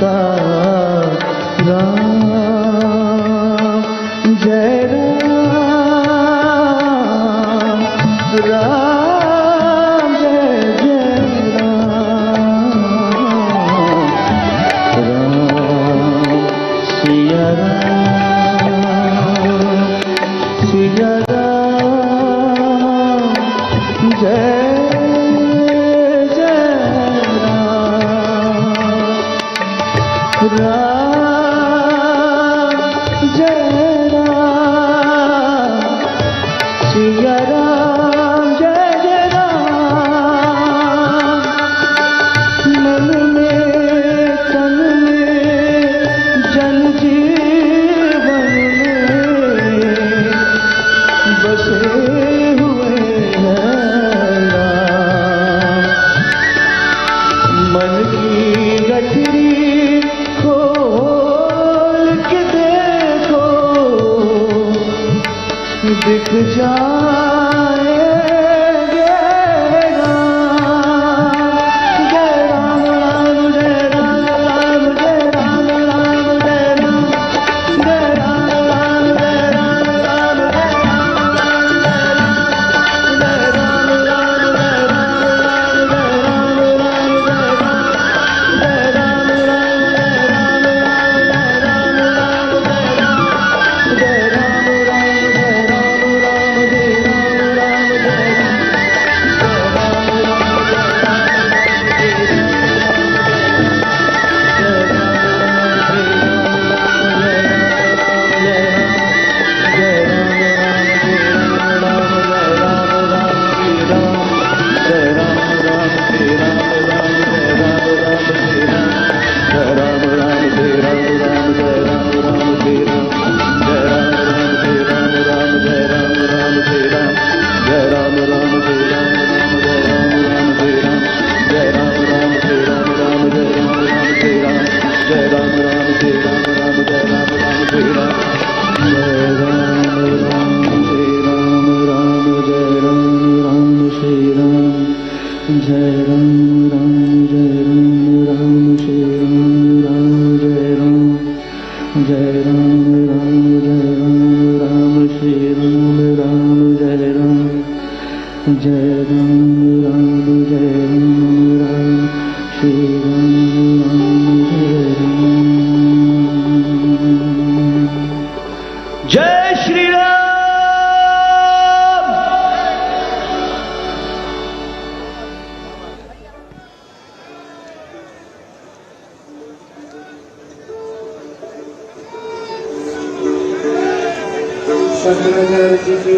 सीता राम जय राम राम जय जय राम सिया राम जय दिख जाएंगे जय राम राम जय राम राम जय राम राम जय राम जय राम राम जय राम राम जय राम राम जय श्री राम। शंकराचार्य जी के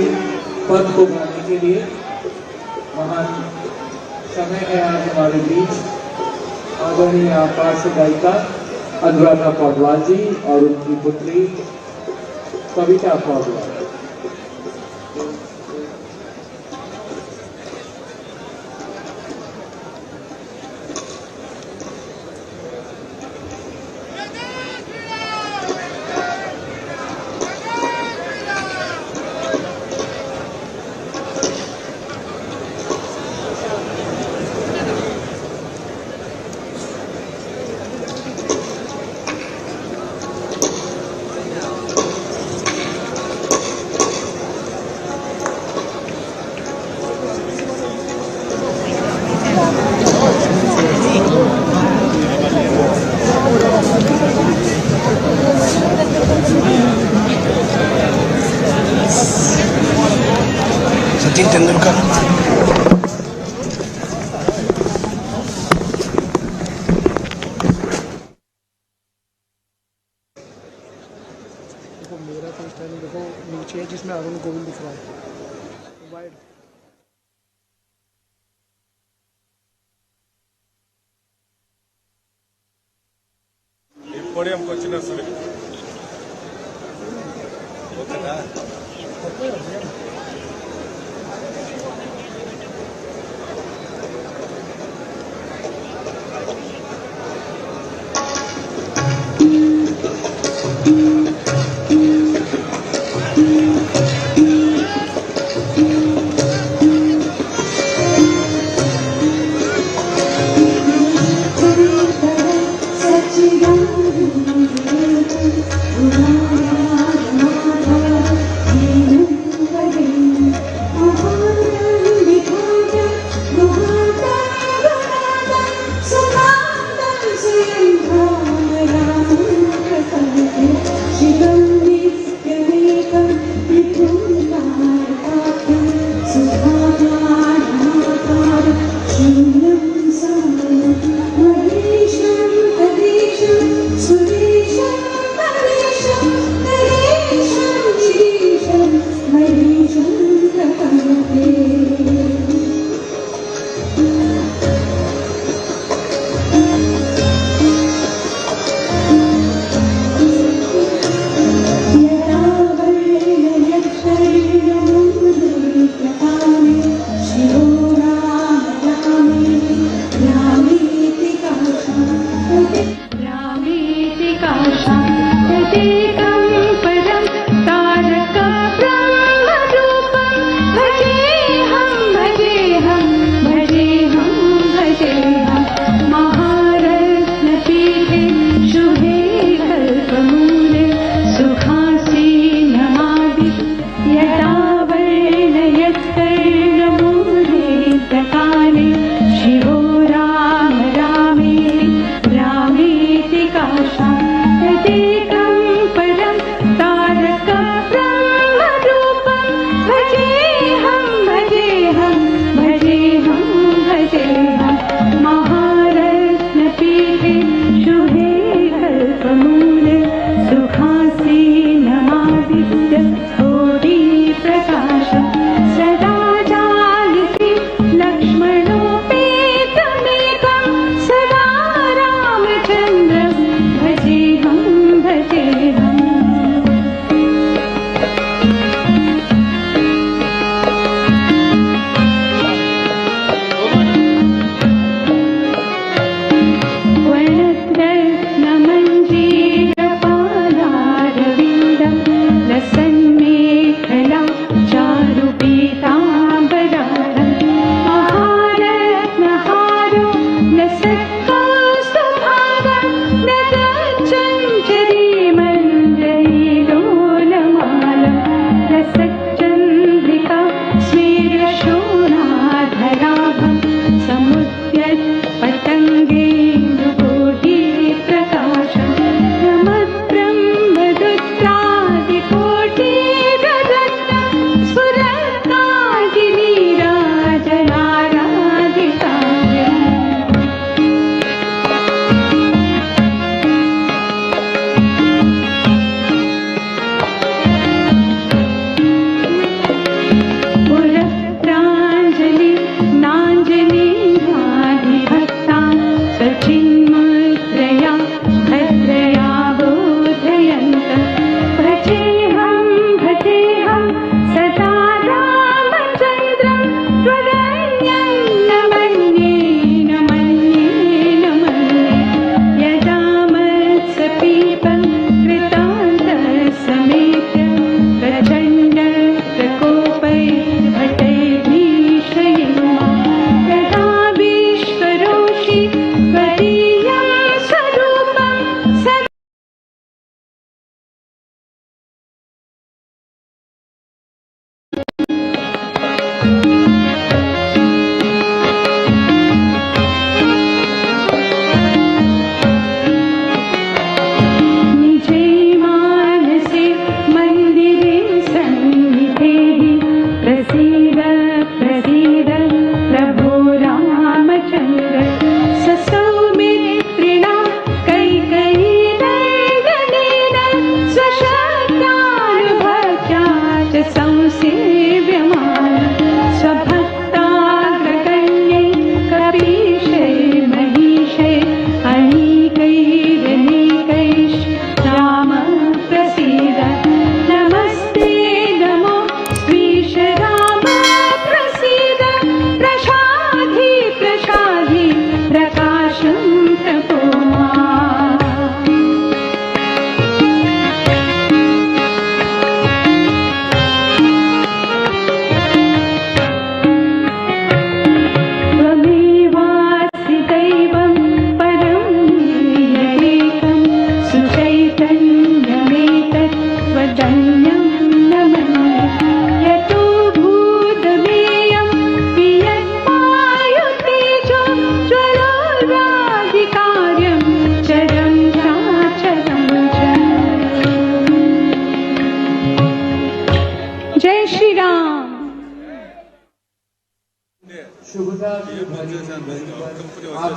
पद को गाने के लिए महान समय है आज हमारे बीच आदरणीय पार्श्व गायिका अनुराधा पौडवाल जी और उनकी पुत्री कविता पौडवाल। सचिन तेंदुलकर देखो मेरा तो स्टाइल देखो नीचे है जिसमें अरुण गोविंद दिख रहा है वाइड। పోడియంకి వచ్చిన సరే ఓకేనా सच्ची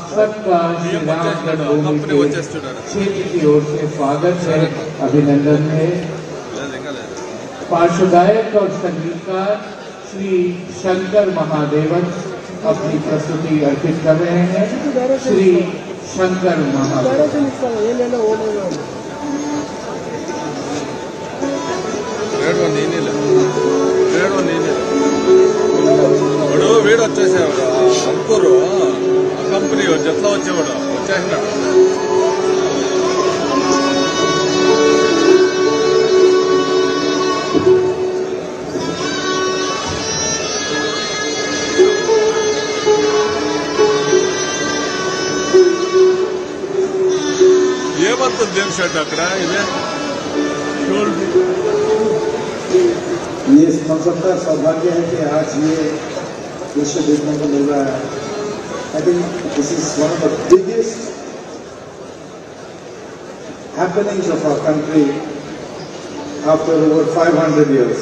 सबका श्री राम जन्मभूमि के क्षेत्र की ओर से स्वागत है, अभिनंदन है। पार्श्व गायक और संगीतकार श्री शंकर महादेवन अपनी प्रस्तुति अर्पित कर रहे हैं। श्री शंकर महादेवन। వీడు వచ్చేసేవాడు అంకూరు కంపెనీ జట్లో వచ్చేవాడు వచ్చేసినాడు. ఏమవుతుంది దేని షర్ట్ అక్కడ ఇదే ये हम सबका सौभाग्य है कि आज ये दृश्य देखने को मिल रहा है। I think this is one of the biggest happenings of our country after over 500 years.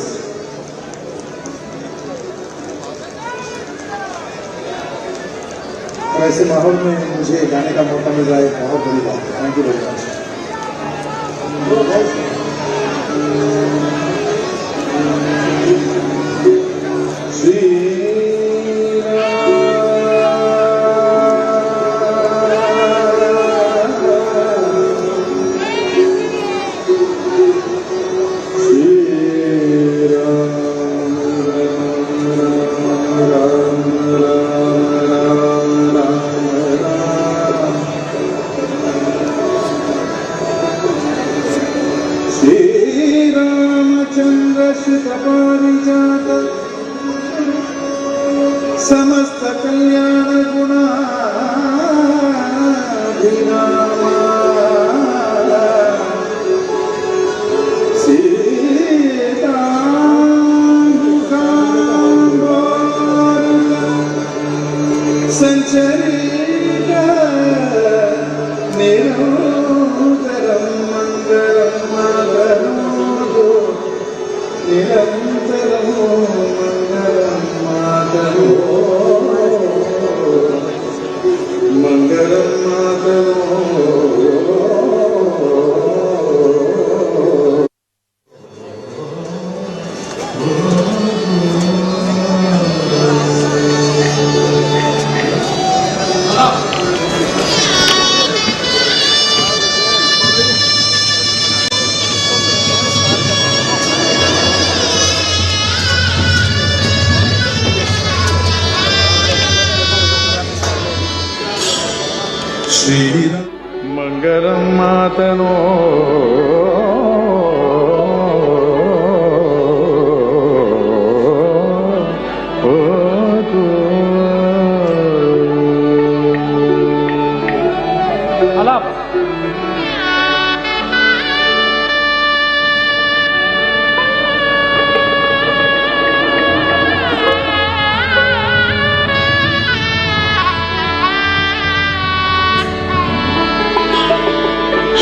और ऐसे माहौल में मुझे गाने का मौका मिल रहा है, बहुत बड़ी बात है। Thank you very much. समस्त कल्याण गुणाभिरामा सीता संचरित निरंतरं मंगलम मातरो निरंतरं मंगलम मातरो मंगलम मातरो। मंगलम मातनो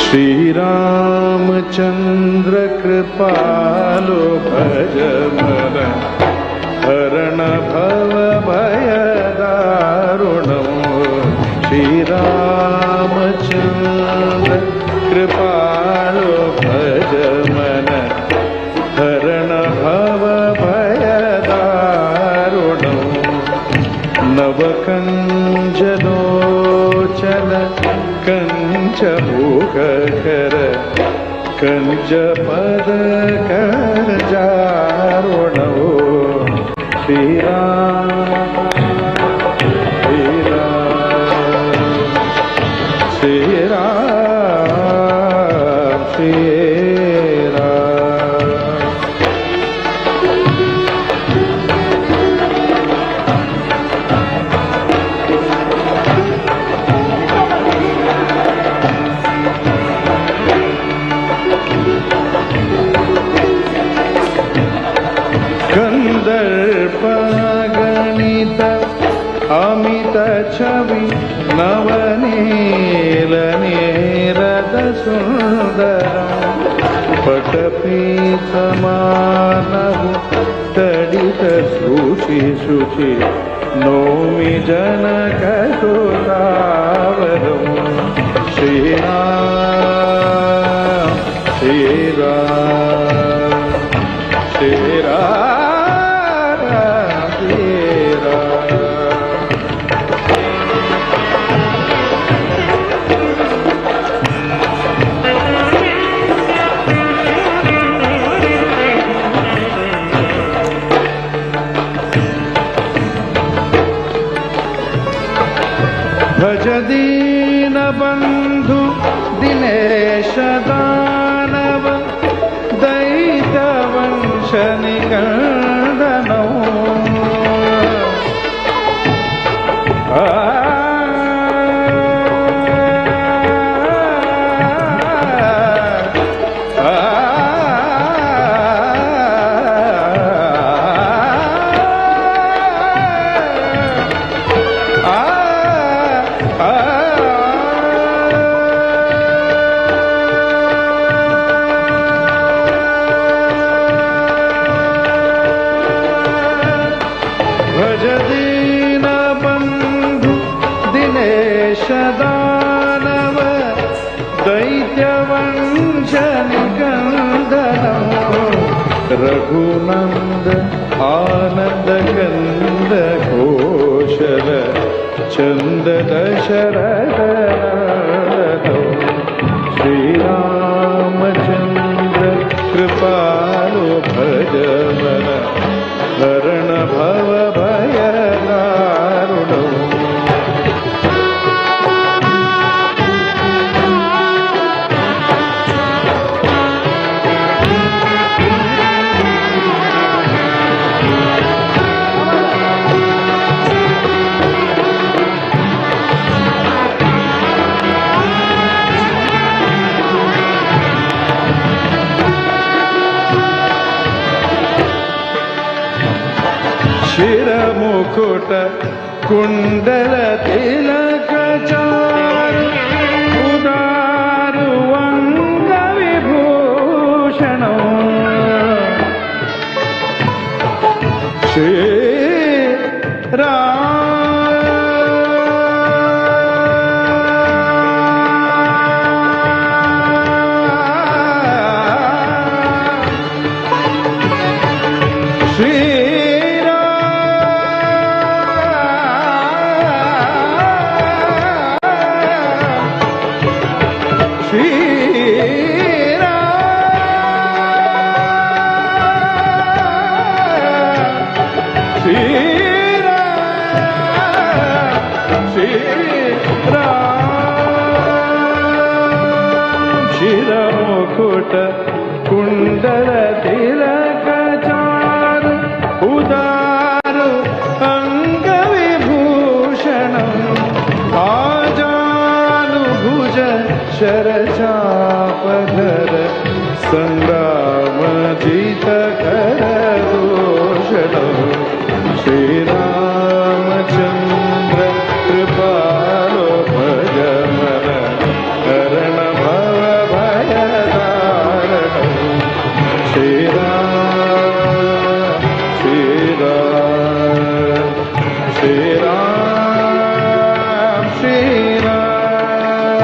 श्री रामचंद्र कृपालो भज मन हरण भव भय दारुणो। श्री रामचंद्र कृपालो भज मन हरण भव भय दारुणो। नवकंजलोचन कंच भूख कर कंच पद कर जारुणो। श्री राम श्री राम श्री राम श्री राम। कंदर्प गणित अमित छवि नवनील नीरद सुंदरम। पटपीत मानव तडित शुचि शुचि नौमि जनकसुतावरं श्रीराम श्रीराम श्रीराम श्रीराम। भज दीन बंधु दिनेश दानव दैत्य वंश निकंदनौ भज दीन बंधु दिनेश दानव दैत्य वंश निकंदनौ रघुनंद आनंद कंद घोषल चंद दशरथ श्रीरामचंद्र कृपालो भज मन हरण भव भय दारुणौ। शिरमुकुट कुंडल तिलक चारु उदारु अंग विभूषणौ शिरमुकुट कुंडल तिलक चारु उदारु अंग विभूषणं आजानु भुज शरचापधर संग्रामजित कर दूषणं श्रीरामचंद्र कृपालो भज मन हरण भव भय दारुणौ श्रीराम श्रीराम श्रीराम श्रीराम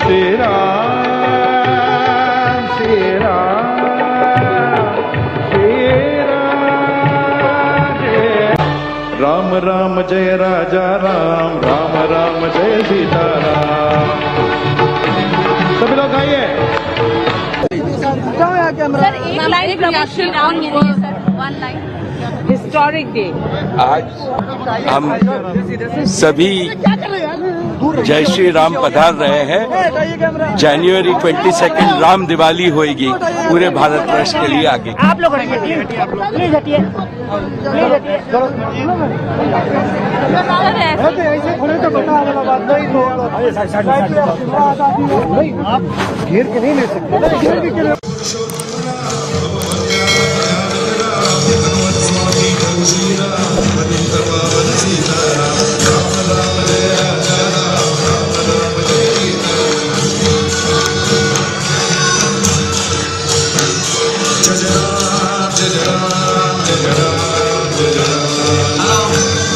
श्रीराम श्रीराम राम राम जय राजा राम राम राम जय सीताराम। सभी लोग आइए। सर एक लाइन प्रमोशन राम के लिए sir one line historic day. आज हम सभी जय श्री राम पधार रहे हैं। जनवरी 22 राम दिवाली होगी पूरे भारतवर्ष के लिए आगे। आप लोग प्लीज हटिए ऐसे खड़े तो बता वाला बात नहीं तो आप घेर के नहीं ले सकते। जय राम जय राम जय राम जय राम।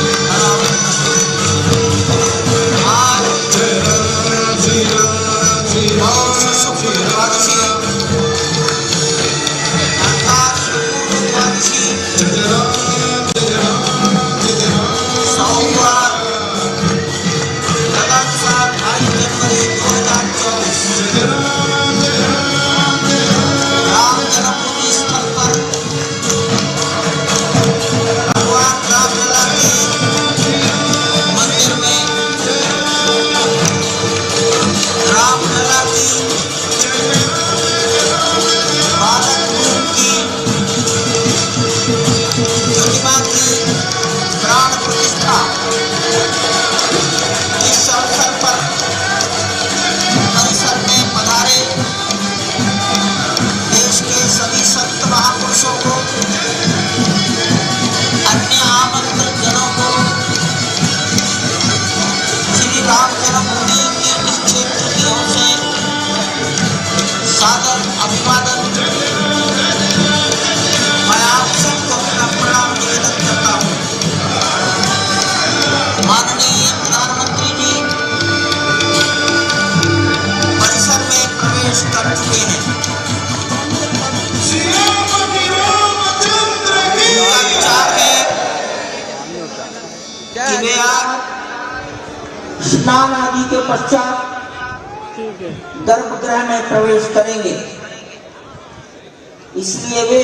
स्नान आदि के पश्चात गर्भगृह में प्रवेश करेंगे, इसलिए वे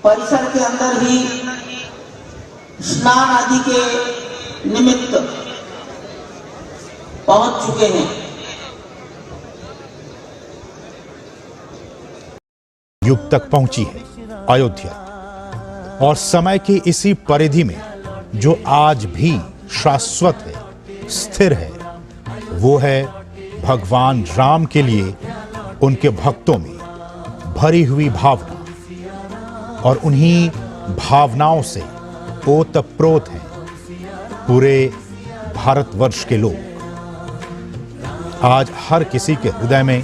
परिसर के अंदर ही स्नान आदि के निमित्त पहुंच चुके हैं। युग तक पहुंची है अयोध्या, और समय की इसी परिधि में जो आज भी शाश्वत है, स्थिर है, वो है भगवान राम के लिए उनके भक्तों में भरी हुई भावना, और उन्हीं भावनाओं से ओतप्रोत हैं पूरे भारतवर्ष के लोग। आज हर किसी के हृदय में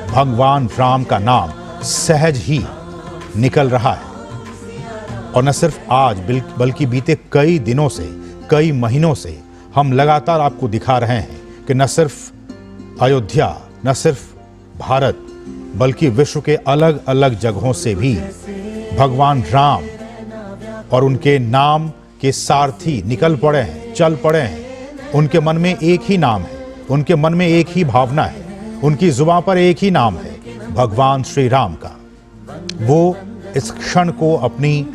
भगवान राम का नाम सहज ही निकल रहा है, और न सिर्फ आज बल्कि बीते कई दिनों से, कई महीनों से हम लगातार आपको दिखा रहे हैं कि न सिर्फ अयोध्या, न सिर्फ भारत, बल्कि विश्व के अलग अलग जगहों से भी भगवान राम और उनके नाम के सारथी निकल पड़े हैं, चल पड़े हैं। उनके मन में एक ही नाम है, उनके मन में एक ही भावना है, उनकी जुबान पर एक ही नाम है, भगवान श्री राम का। वो इस क्षण को अपनी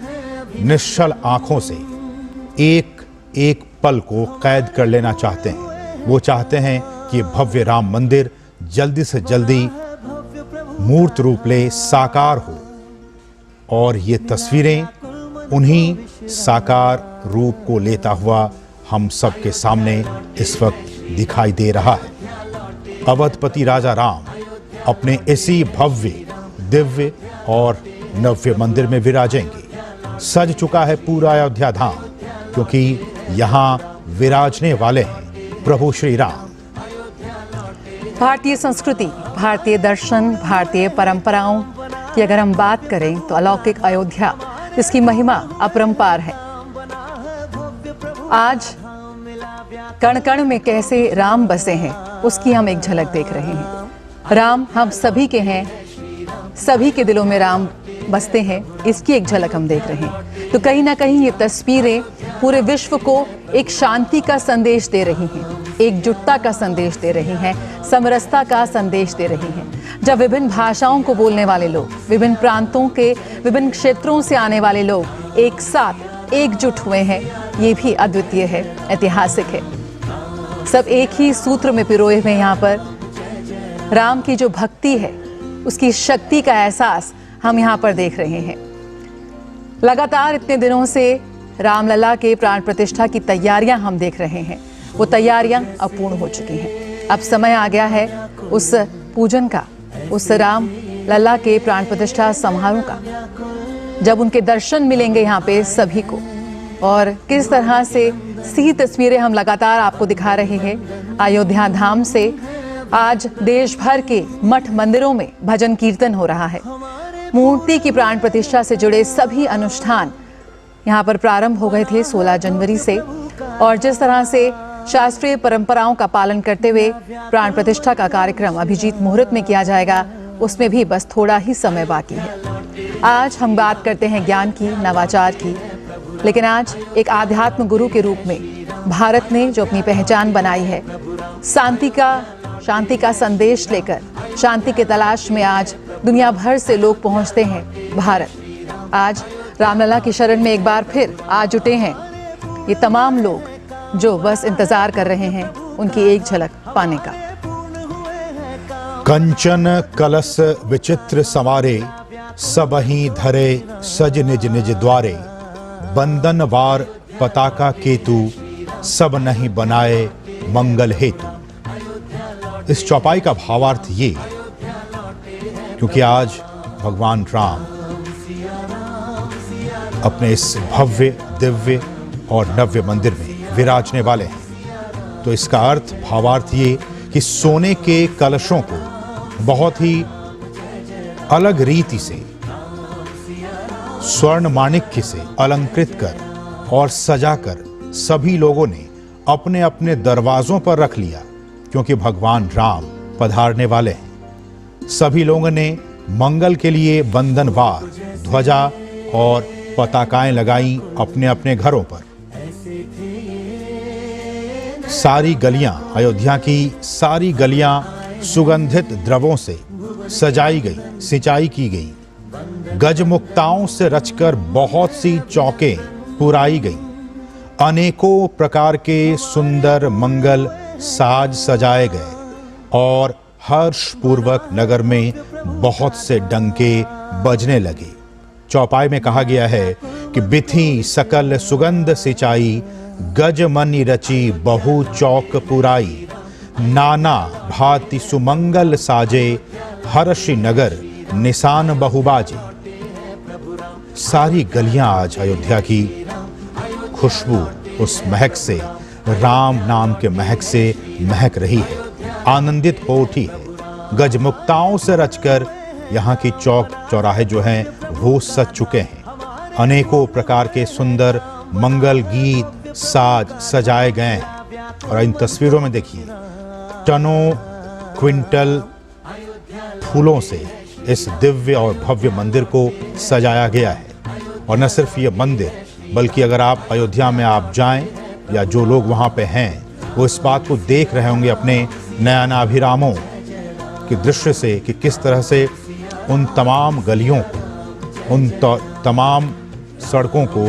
निश्चल आंखों से एक एक पल को कैद कर लेना चाहते हैं। वो चाहते हैं कि भव्य राम मंदिर जल्दी से जल्दी मूर्त रूप ले, साकार हो, और ये तस्वीरें उन्हीं साकार रूप को लेता हुआ हम सबके सामने इस वक्त दिखाई दे रहा है। अवधपति राजा राम अपने इसी भव्य, दिव्य और नव्य मंदिर में विराजेंगे। सज चुका है पूरा अयोध्या धाम, क्योंकि यहाँ विराजने वाले हैं प्रभु श्री राम। भारतीय संस्कृति, भारतीय दर्शन, भारतीय परंपराओं की अगर हम बात करें तो अलौकिक अयोध्या, इसकी महिमा अपरंपार है। आज कण कण में कैसे राम बसे हैं, उसकी हम एक झलक देख रहे हैं। राम हम सभी के हैं, सभी के दिलों में राम बसते हैं, इसकी एक झलक हम देख रहे हैं। तो कहीं ना कहीं ये तस्वीरें पूरे विश्व को एक शांति का संदेश दे रही हैं, एकजुटता का संदेश दे रही हैं, समरसता का संदेश दे रही हैं। जब विभिन्न भाषाओं को बोलने वाले लोग, विभिन्न प्रांतों के विभिन्न क्षेत्रों से आने वाले लोग एक साथ एकजुट हुए हैं, ये भी अद्वितीय है, ऐतिहासिक है। सब एक ही सूत्र में पिरोए हुए यहाँ पर राम की जो भक्ति है, उसकी शक्ति का एहसास हम यहाँ पर देख रहे हैं। लगातार इतने दिनों से रामलला के प्राण प्रतिष्ठा की तैयारियां हम देख रहे हैं। वो तैयारियां अब पूर्ण हो चुकी हैं। अब समय आ गया है उस पूजन का, उस राम लला के प्राण प्रतिष्ठा समारोह का, जब उनके दर्शन मिलेंगे यहाँ पे सभी को। और किस तरह से सीधी तस्वीरें हम लगातार आपको दिखा रहे हैं अयोध्या धाम से। आज देश भर के मठ मंदिरों में भजन कीर्तन हो रहा है। मूर्ति की प्राण प्रतिष्ठा से जुड़े सभी अनुष्ठान यहाँ पर प्रारंभ हो गए थे 16 जनवरी से। और जिस तरह से शास्त्रीय परंपराओं का पालन करते हुए प्राण प्रतिष्ठा का कार्यक्रम अभिजीत मुहूर्त में किया जाएगा। उसमें भी बस थोड़ा ही समय बाकी है। आज हम बात करते हैं ज्ञान की, नवाचार की, लेकिन आज एक आध्यात्म गुरु के रूप में भारत ने जो अपनी पहचान बनाई है, शांति का संदेश लेकर शांति के तलाश में आज दुनिया भर से लोग पहुंचते हैं भारत। आज रामलला की शरण में एक बार फिर आ जुटे हैं ये तमाम लोग जो बस इंतजार कर रहे हैं उनकी एक झलक पाने का। कंचन कलश विचित्र सवारे, सबहि धरे सज निज निज द्वारे। बंदन वार पताका केतु, सब नहीं बनाए मंगल हेतु। इस चौपाई का भावार्थ ये, क्योंकि आज भगवान राम अपने इस भव्य, दिव्य और नव्य मंदिर में विराजने वाले हैं, तो इसका अर्थ, भावार्थ ये कि सोने के कलशों को बहुत ही अलग रीति से स्वर्ण माणिक्य से अलंकृत कर और सजाकर सभी लोगों ने अपने अपने दरवाजों पर रख लिया, क्योंकि भगवान राम पधारने वाले हैं। सभी लोगों ने मंगल के लिए बंधनवार ध्वजा और पताकाएं लगाई अपने अपने घरों पर। सारी गलियां, अयोध्या की सारी गलियां सुगंधित द्रवों से सजाई गई, सिंचाई की गई। गजमुक्ताओं से रचकर बहुत सी चौकें पुराई गई। अनेकों प्रकार के सुंदर मंगल साज सजाए गए और हर्षपूर्वक नगर में बहुत से डंके बजने लगे। चौपाई में कहा गया है कि बिथी सकल सुगंध सिंचाई, गजमनि रची बहु चौक पुराई। नाना भांति सुमंगल साजे, हर्षि नगर निशान बहुबाजे। सारी गलियां आज अयोध्या की खुशबू, उस महक से, राम नाम के महक से महक रही है, आनंदित हो उठी है। गजमुक्ताओं से रचकर यहाँ की चौक चौराहे जो हैं वो सज चुके हैं। अनेकों प्रकार के सुंदर मंगल गीत, साज सजाए गए हैं। और इन तस्वीरों में देखिए, टनों क्विंटल फूलों से इस दिव्य और भव्य मंदिर को सजाया गया है। और न सिर्फ ये मंदिर, बल्कि अगर आप अयोध्या में आप जाएं या जो लोग वहाँ पे हैं, वो इस बात को देख रहे होंगे अपने नयनाभिरामों के दृश्य से कि किस तरह से उन तमाम गलियों को, उन तमाम सड़कों को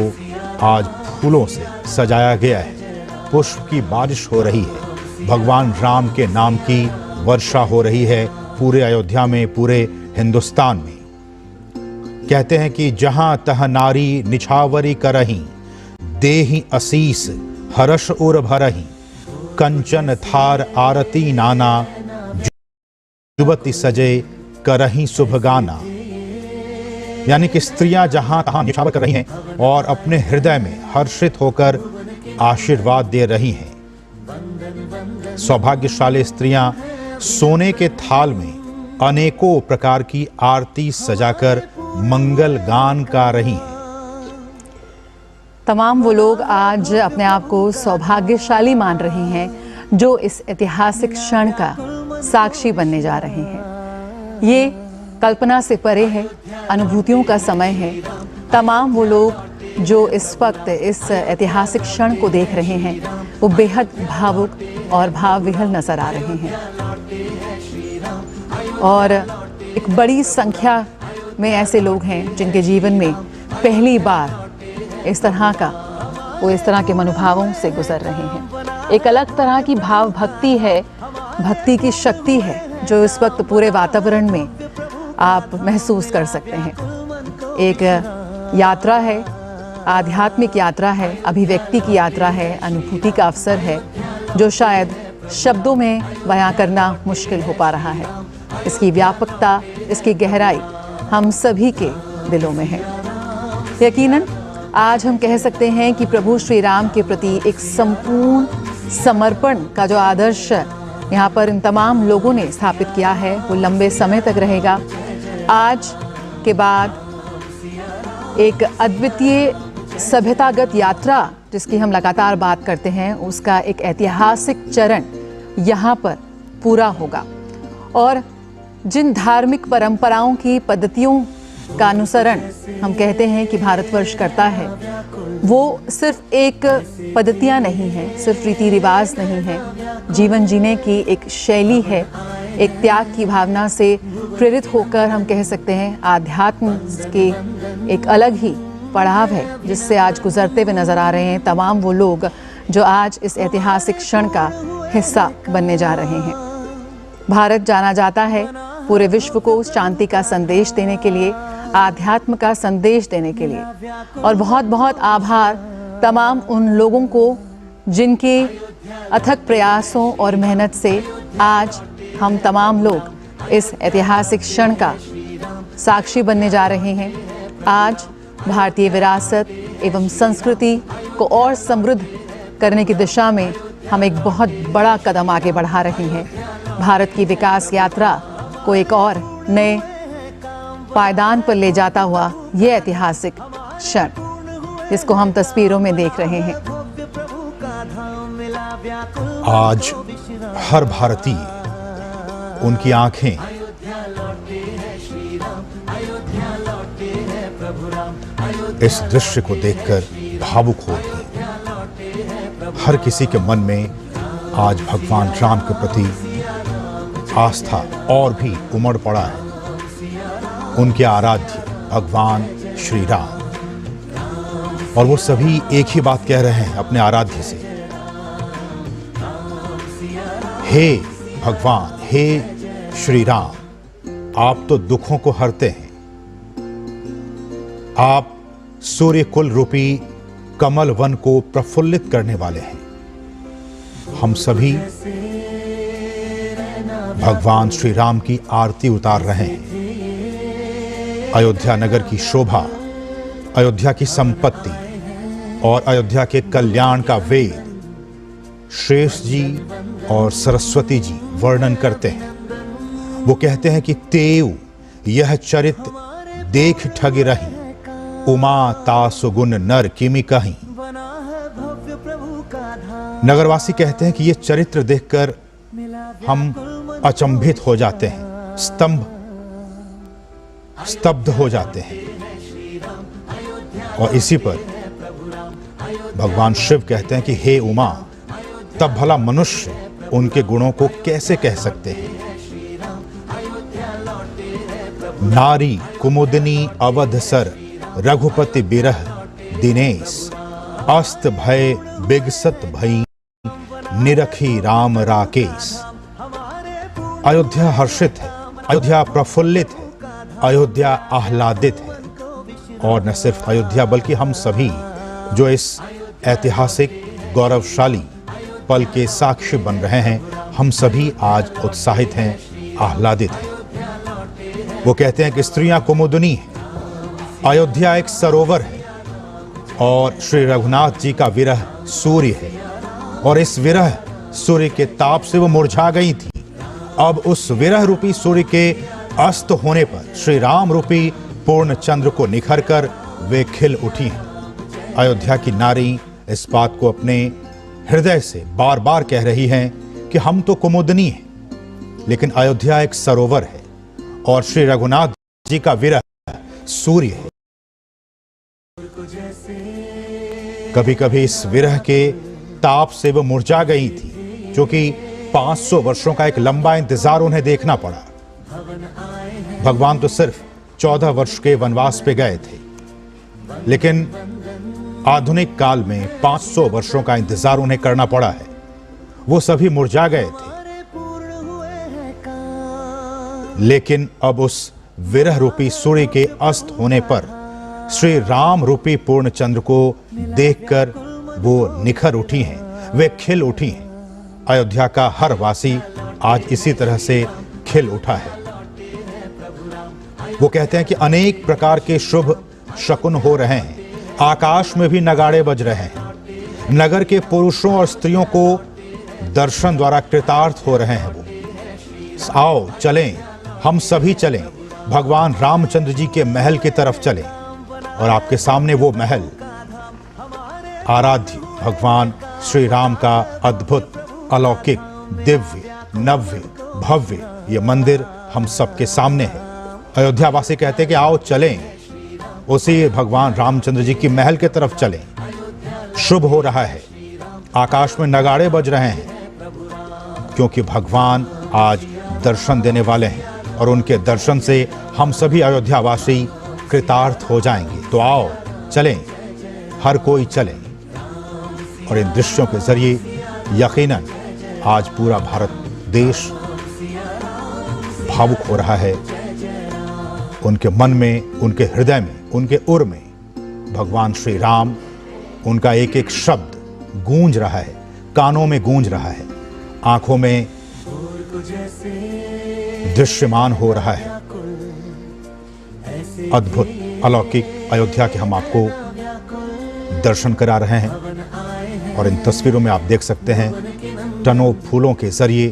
आज फूलों से सजाया गया है। पुष्प की बारिश हो रही है, भगवान राम के नाम की वर्षा हो रही है पूरे अयोध्या में, पूरे हिंदुस्तान में। कहते हैं कि जहां तह नारी निछावरी करही, देहि असीस हर्ष उर भरही। कंचन थार आरती नाना, युवती सजे करही शुभ गाना। यानी कि स्त्रियां जहां तहां निछावर कर रही हैं और अपने हृदय में हर्षित होकर आशीर्वाद दे रही हैं। सौभाग्यशाली स्त्रियां सोने के थाल में अनेकों प्रकार की आरती सजाकर मंगल गान गा रही हैं। तमाम वो लोग आज अपने आप को सौभाग्यशाली मान रहे हैं जो इस ऐतिहासिक क्षण का साक्षी बनने जा रहे हैं। ये कल्पना से परे है, अनुभूतियों का समय है। तमाम वो लोग जो इस वक्त इस ऐतिहासिक क्षण को देख रहे हैं वो बेहद भावुक और भावविह्वल नजर आ रहे हैं। और एक बड़ी संख्या में ऐसे लोग हैं जिनके जीवन में पहली बार इस तरह के मनोभावों से गुजर रहे हैं। एक अलग तरह की भाव भक्ति है, भक्ति की शक्ति है जो इस वक्त पूरे वातावरण में आप महसूस कर सकते हैं। एक यात्रा है, आध्यात्मिक यात्रा है, अभिव्यक्ति की यात्रा है, अनुभूति का अवसर है जो शायद शब्दों में बयां करना मुश्किल हो पा रहा है। इसकी व्यापकता, इसकी गहराई हम सभी के दिलों में है। यकीनन आज हम कह सकते हैं कि प्रभु श्री राम के प्रति एक संपूर्ण समर्पण का जो आदर्श यहाँ पर इन तमाम लोगों ने स्थापित किया है वो लंबे समय तक रहेगा। आज के बाद एक अद्वितीय सभ्यतागत यात्रा जिसकी हम लगातार बात करते हैं, उसका एक ऐतिहासिक चरण यहाँ पर पूरा होगा। और जिन धार्मिक परंपराओं की पद्धतियों का अनुसरण हम कहते हैं कि भारतवर्ष करता है, वो सिर्फ एक पद्धतियाँ नहीं हैं, सिर्फ रीति रिवाज नहीं है, जीवन जीने की एक शैली है, एक त्याग की भावना से प्रेरित होकर हम कह सकते हैं आध्यात्म के एक अलग ही पड़ाव है, जिससे आज गुजरते हुए नजर आ रहे हैं तमाम वो लोग जो आज इस ऐतिहासिक क्षण का हिस्सा बनने जा रहे हैं। भारत जाना जाता है पूरे विश्व को शांति का संदेश देने के लिए, आध्यात्म का संदेश देने के लिए। और बहुत बहुत आभार तमाम उन लोगों को जिनके अथक प्रयासों और मेहनत से आज हम तमाम लोग इस ऐतिहासिक क्षण का साक्षी बनने जा रहे हैं। आज भारतीय विरासत एवं संस्कृति को और समृद्ध करने की दिशा में हम एक बहुत बड़ा कदम आगे बढ़ा रहे हैं। भारत की विकास यात्रा को एक और नए पायदान पर ले जाता हुआ ये ऐतिहासिक क्षण जिसको हम तस्वीरों में देख रहे हैं। आज हर भारतीय, उनकी आंखें इस दृश्य को देखकर भावुक हो गई। हर किसी के मन में आज भगवान राम के प्रति आस्था और भी उमड़ पड़ा है। उनके आराध्य भगवान श्री राम, और वो सभी एक ही बात कह रहे हैं अपने आराध्य से, हे भगवान, हे श्री राम, आप तो दुखों को हरते हैं, आप सूर्य कुल रूपी कमल वन को प्रफुल्लित करने वाले हैं। हम सभी भगवान श्री राम की आरती उतार रहे हैं। अयोध्या नगर की शोभा, अयोध्या की संपत्ति और अयोध्या के कल्याण का वेद शेष जी और सरस्वती जी वर्णन करते हैं। वो कहते हैं कि तेऊ यह चरित देख ठग रही, उमा तासुगुन नर किमि कहीं। नगरवासी कहते हैं कि ये चरित्र देखकर हम अचंभित हो जाते हैं, स्तब्ध हो जाते हैं। और इसी पर भगवान शिव कहते हैं कि हे उमा, तब भला मनुष्य उनके गुणों को कैसे कह सकते हैं। नारी कुमुदनी अवधसर रघुपति बिरह दिनेश, अस्त भय बिगसत भई निरखी राम राकेश। अयोध्या हर्षित है, अयोध्या प्रफुल्लित है, अयोध्या आह्लादित है। और न सिर्फ अयोध्या बल्कि हम सभी जो इस ऐतिहासिक गौरवशाली पल के साक्षी बन रहे हैं, हम सभी आज उत्साहित हैं, आह्लादित हैं। वो कहते हैं कि स्त्रियां कुमुदनी हैं, अयोध्या एक सरोवर है और श्री रघुनाथ जी का विरह सूर्य है, और इस विरह सूर्य के ताप से वो मुरझा गई थी। अब उस विरह रूपी सूर्य के अस्त होने पर श्री राम रूपी पूर्ण चंद्र को निखर कर वे खिल उठी हैं। अयोध्या की नारी इस बात को अपने हृदय से बार बार कह रही हैं कि हम तो कुमुदनी हैं, लेकिन अयोध्या एक सरोवर है और श्री रघुनाथ जी का विरह सूर्य है। कभी कभी इस विरह के ताप से वो मुरझा गई थी, क्योंकि 500 वर्षों का एक लंबा इंतजार उन्हें देखना पड़ा। भगवान तो सिर्फ 14 वर्ष के वनवास पे गए थे, लेकिन आधुनिक काल में 500 वर्षों का इंतजार उन्हें करना पड़ा है। वो सभी मुरझा गए थे, लेकिन अब उस विरह रूपी सूर्य के अस्त होने पर श्री राम रूपी पूर्ण चंद्र को देखकर वो निखर उठी हैं, वे खिल उठी हैं। अयोध्या का हर वासी आज इसी तरह से खिल उठा है। वो कहते हैं कि अनेक प्रकार के शुभ शकुन हो रहे हैं, आकाश में भी नगाड़े बज रहे हैं, नगर के पुरुषों और स्त्रियों को दर्शन द्वारा कृतार्थ हो रहे हैं। वो आओ चलें, हम सभी चलें, भगवान रामचंद्र जी के महल की तरफ चलें। और आपके सामने वो महल आराध्य भगवान श्री राम का अद्भुत, अलौकिक, दिव्य, नव्य, भव्य ये मंदिर हम सबके सामने है। अयोध्या वासी कहते हैं कि आओ चलें, उसी भगवान रामचंद्र जी की महल की तरफ चलें। शुभ हो रहा है, आकाश में नगाड़े बज रहे हैं, क्योंकि भगवान आज दर्शन देने वाले हैं और उनके दर्शन से हम सभी अयोध्यावासी कृतार्थ हो जाएंगे। तो आओ चलें, हर कोई चले। और इन दृश्यों के जरिए यकीनन आज पूरा भारत देश भावुक हो रहा है। उनके मन में, उनके हृदय में, उनके उर में भगवान श्री राम, उनका एक एक शब्द गूंज रहा है, कानों में गूंज रहा है, आंखों में दृश्यमान हो रहा है। अद्भुत, अलौकिक अयोध्या के हम आपको दर्शन करा रहे हैं। और इन तस्वीरों में आप देख सकते हैं टनों फूलों के जरिए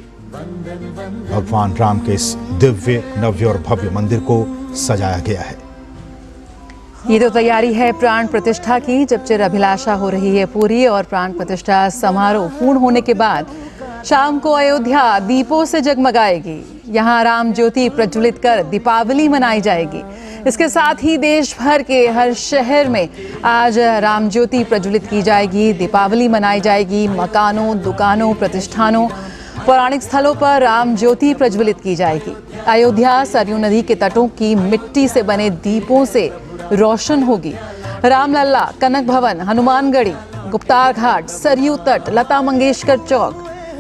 भगवान राम के इस दिव्य, नव्य और भव्य मंदिर को सजाया गया है। ये तो तैयारी है प्राण प्रतिष्ठा की, जब चिर अभिलाषा हो रही है पूरी। और प्राण प्रतिष्ठा समारोह पूर्ण होने के बाद शाम को अयोध्या दीपों से जगमगाएगी। यहाँ राम ज्योति प्रज्वलित कर दीपावली मनाई जाएगी। इसके साथ ही देश भर के हर शहर में आज राम ज्योति प्रज्वलित की जाएगी, दीपावली मनाई जाएगी। मकानों, दुकानों, प्रतिष्ठानों, पौराणिक स्थलों पर राम ज्योति प्रज्वलित की जाएगी। अयोध्या सरयू नदी के तटों की मिट्टी से बने दीपों से रोशन होगी। रामलला, कनक भवन, हनुमानगढ़ी, गुप्तार घाट, सरयू तट, लता मंगेशकर चौक,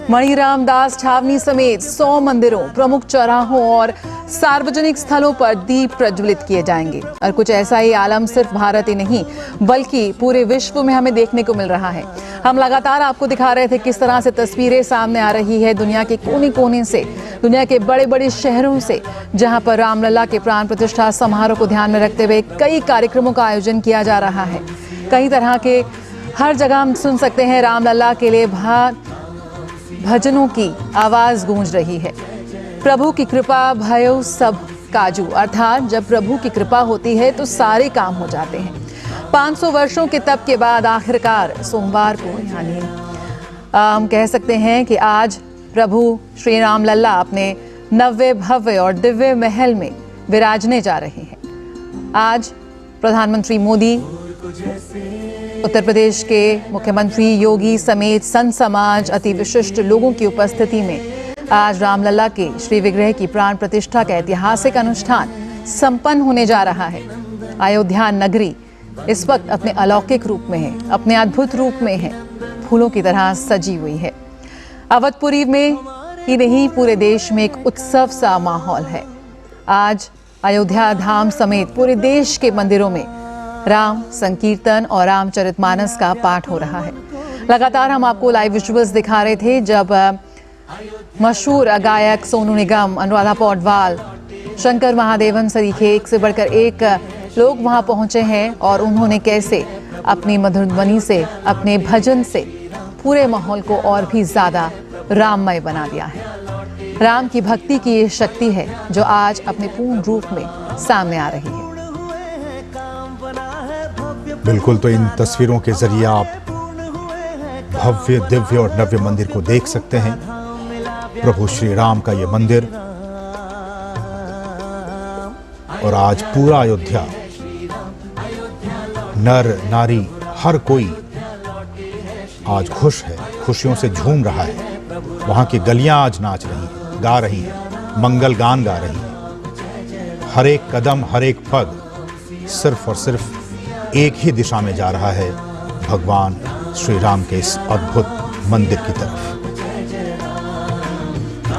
मणिराम दास छावनी समेत 100 मंदिरों, प्रमुख चौराहों और सार्वजनिक स्थलों पर दीप प्रज्वलित किए जाएंगे। और कुछ ऐसा ही आलम सिर्फ भारत ही नहीं बल्कि पूरे विश्व में हमें देखने को मिल रहा है। हम लगातार आपको दिखा रहे थे किस तरह से तस्वीरें सामने आ रही है दुनिया के कोने कोने से, दुनिया के बड़े बड़े शहरों से, जहां पर रामलला के प्राण प्रतिष्ठा समारोह को ध्यान में रखते हुए कई कार्यक्रमों का आयोजन किया जा रहा है। कई तरह के हर जगह हम सुन सकते हैं रामलला के लिए भजनों की आवाज गूंज रही है। प्रभु की कृपा भयो सब काजू, अर्थात जब प्रभु की कृपा होती है तो सारे काम हो जाते हैं। 500 वर्षों के तप के बाद आखिरकार सोमवार को, यानी हम कह सकते हैं कि आज प्रभु श्री राम लल्ला अपने नव्य, भव्य और दिव्य महल में विराजने जा रहे हैं। आज प्रधानमंत्री मोदी, उत्तर प्रदेश के मुख्यमंत्री योगी समेत संत समाज, अति विशिष्ट लोगों की उपस्थिति में आज रामलला के श्री विग्रह की प्राण प्रतिष्ठा का ऐतिहासिक अनुष्ठान संपन्न होने जा रहा है। अयोध्या नगरी इस वक्त अपने अलौकिक रूप में है, अपने अद्भुत रूप में है, फूलों की तरह सजी हुई है। अवधपुरी में ही नहीं पूरे देश में एक उत्सव सा माहौल है। आज अयोध्या धाम समेत पूरे देश के मंदिरों में राम संकीर्तन और रामचरितमानस का पाठ हो रहा है। लगातार हम आपको लाइव विजुअल्स दिखा रहे थे जब मशहूर गायक सोनू निगम, अनुराधा पौडवाल, शंकर महादेवन सरीखे एक से बढ़कर एक लोग वहां पहुंचे हैं और उन्होंने कैसे अपनी मधुर ध्वनि से, अपने भजन से पूरे माहौल को और भी ज्यादा राममय बना दिया है। राम की भक्ति की ये शक्ति है जो आज अपने पूर्ण रूप में सामने आ रही है। बिल्कुल, तो इन तस्वीरों के जरिए आप भव्य, दिव्य और नव्य मंदिर को देख सकते हैं। प्रभु श्री राम का ये मंदिर, और आज पूरा अयोध्या, नर नारी हर कोई आज खुश है, खुशियों से झूम रहा है। वहां की गलियां आज नाच रही हैं, गा रही हैं, मंगल गान गा रही हैं। हर एक कदम, हर एक पग सिर्फ और सिर्फ एक ही दिशा में जा रहा है, भगवान श्री राम के इस अद्भुत मंदिर की तरफ।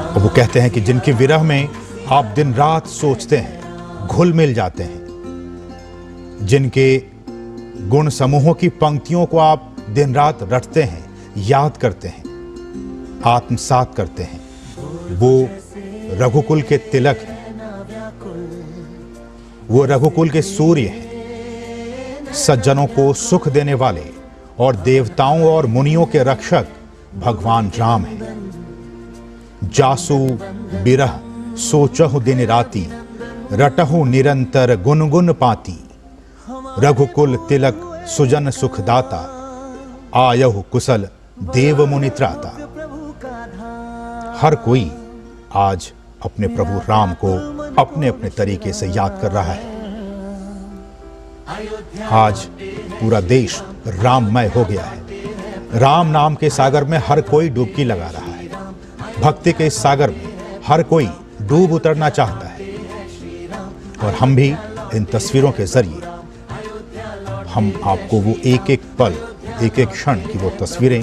और वो कहते हैं कि जिनके विरह में आप दिन रात सोचते हैं, घुल मिल जाते हैं, जिनके गुण समूहों की पंक्तियों को आप दिन रात रटते हैं, याद करते हैं, आत्मसात करते हैं, वो रघुकुल के तिलक हैं, वो रघुकुल के सूर्य हैं, सज्जनों को सुख देने वाले और देवताओं और मुनियों के रक्षक भगवान राम हैं। जासु बिरह सोचहु दिन राती, रटहु निरंतर गुनगुन पाती, रघुकुल तिलक सुजन सुखदाता, आयहु कुशल देव मुनि त्राता। हर कोई आज अपने प्रभु राम को अपने अपने तरीके से याद कर रहा है। आज पूरा देश राममय हो गया है। राम नाम के सागर में हर कोई डुबकी लगा रहा है। भक्ति के इस सागर में हर कोई डूब उतरना चाहता है। और हम भी इन तस्वीरों के जरिए हम आपको वो एक एक पल, एक एक क्षण की वो तस्वीरें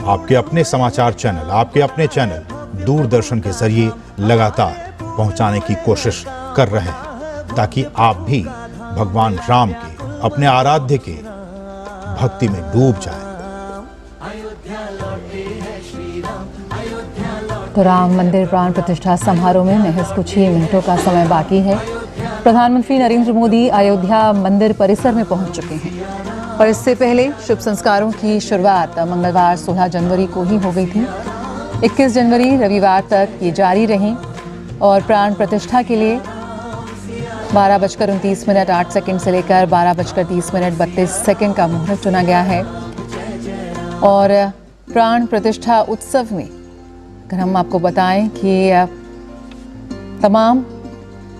आपके अपने समाचार चैनल, आपके अपने चैनल दूरदर्शन के जरिए लगातार पहुंचाने की कोशिश कर रहे हैं, ताकि आप भी भगवान राम के, अपने आराध्य के भक्ति में डूब जाएं। तो राम मंदिर प्राण प्रतिष्ठा समारोह में महज कुछ ही मिनटों का समय बाकी है। प्रधानमंत्री नरेंद्र मोदी अयोध्या मंदिर परिसर में पहुंच चुके हैं और इससे पहले शुभ संस्कारों की शुरुआत मंगलवार 16 जनवरी को ही हो गई थी। 21 जनवरी रविवार तक ये जारी रही और प्राण प्रतिष्ठा के लिए 12:29 से लेकर 12:30 32 का मुहूर्त चुना गया है। और प्राण प्रतिष्ठा उत्सव में अगर हम आपको बताएं कि तमाम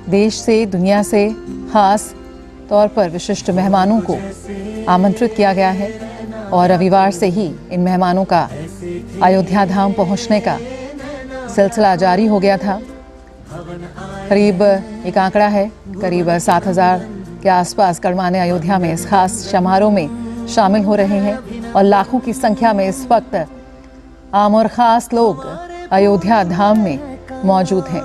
देश से, दुनिया से खास तौर पर विशिष्ट मेहमानों को आमंत्रित किया गया है और रविवार से ही इन मेहमानों का अयोध्या धाम पहुंचने का सिलसिला जारी हो गया था। करीब एक आंकड़ा है, करीब 7,000 के आसपास गणमान्य अयोध्या में इस खास समारोह में शामिल हो रहे हैं और लाखों की संख्या में इस वक्त आम और ख़ास लोग अयोध्या धाम में मौजूद हैं।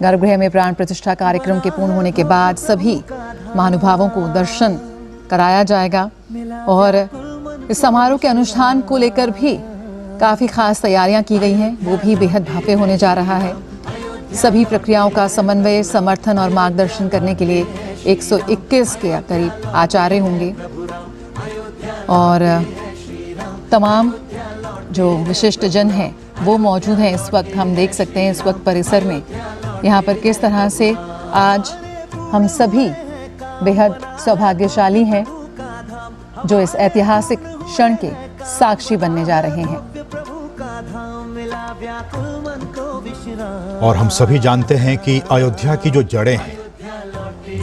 गर्भगृह में प्राण प्रतिष्ठा कार्यक्रम के पूर्ण होने के बाद सभी महानुभावों को दर्शन कराया जाएगा और इस समारोह के अनुष्ठान को लेकर भी काफ़ी खास तैयारियां की गई हैं, वो भी बेहद भव्य होने जा रहा है। सभी प्रक्रियाओं का समन्वय, समर्थन और मार्गदर्शन करने के लिए 121 के करीब आचार्य होंगे और तमाम जो विशिष्ट जन हैं वो मौजूद हैं। इस वक्त हम देख सकते हैं इस वक्त परिसर में यहाँ पर किस तरह से आज हम सभी बेहद सौभाग्यशाली हैं जो इस ऐतिहासिक क्षण के साक्षी बनने जा रहे हैं। और हम सभी जानते हैं कि अयोध्या की जो जड़ें हैं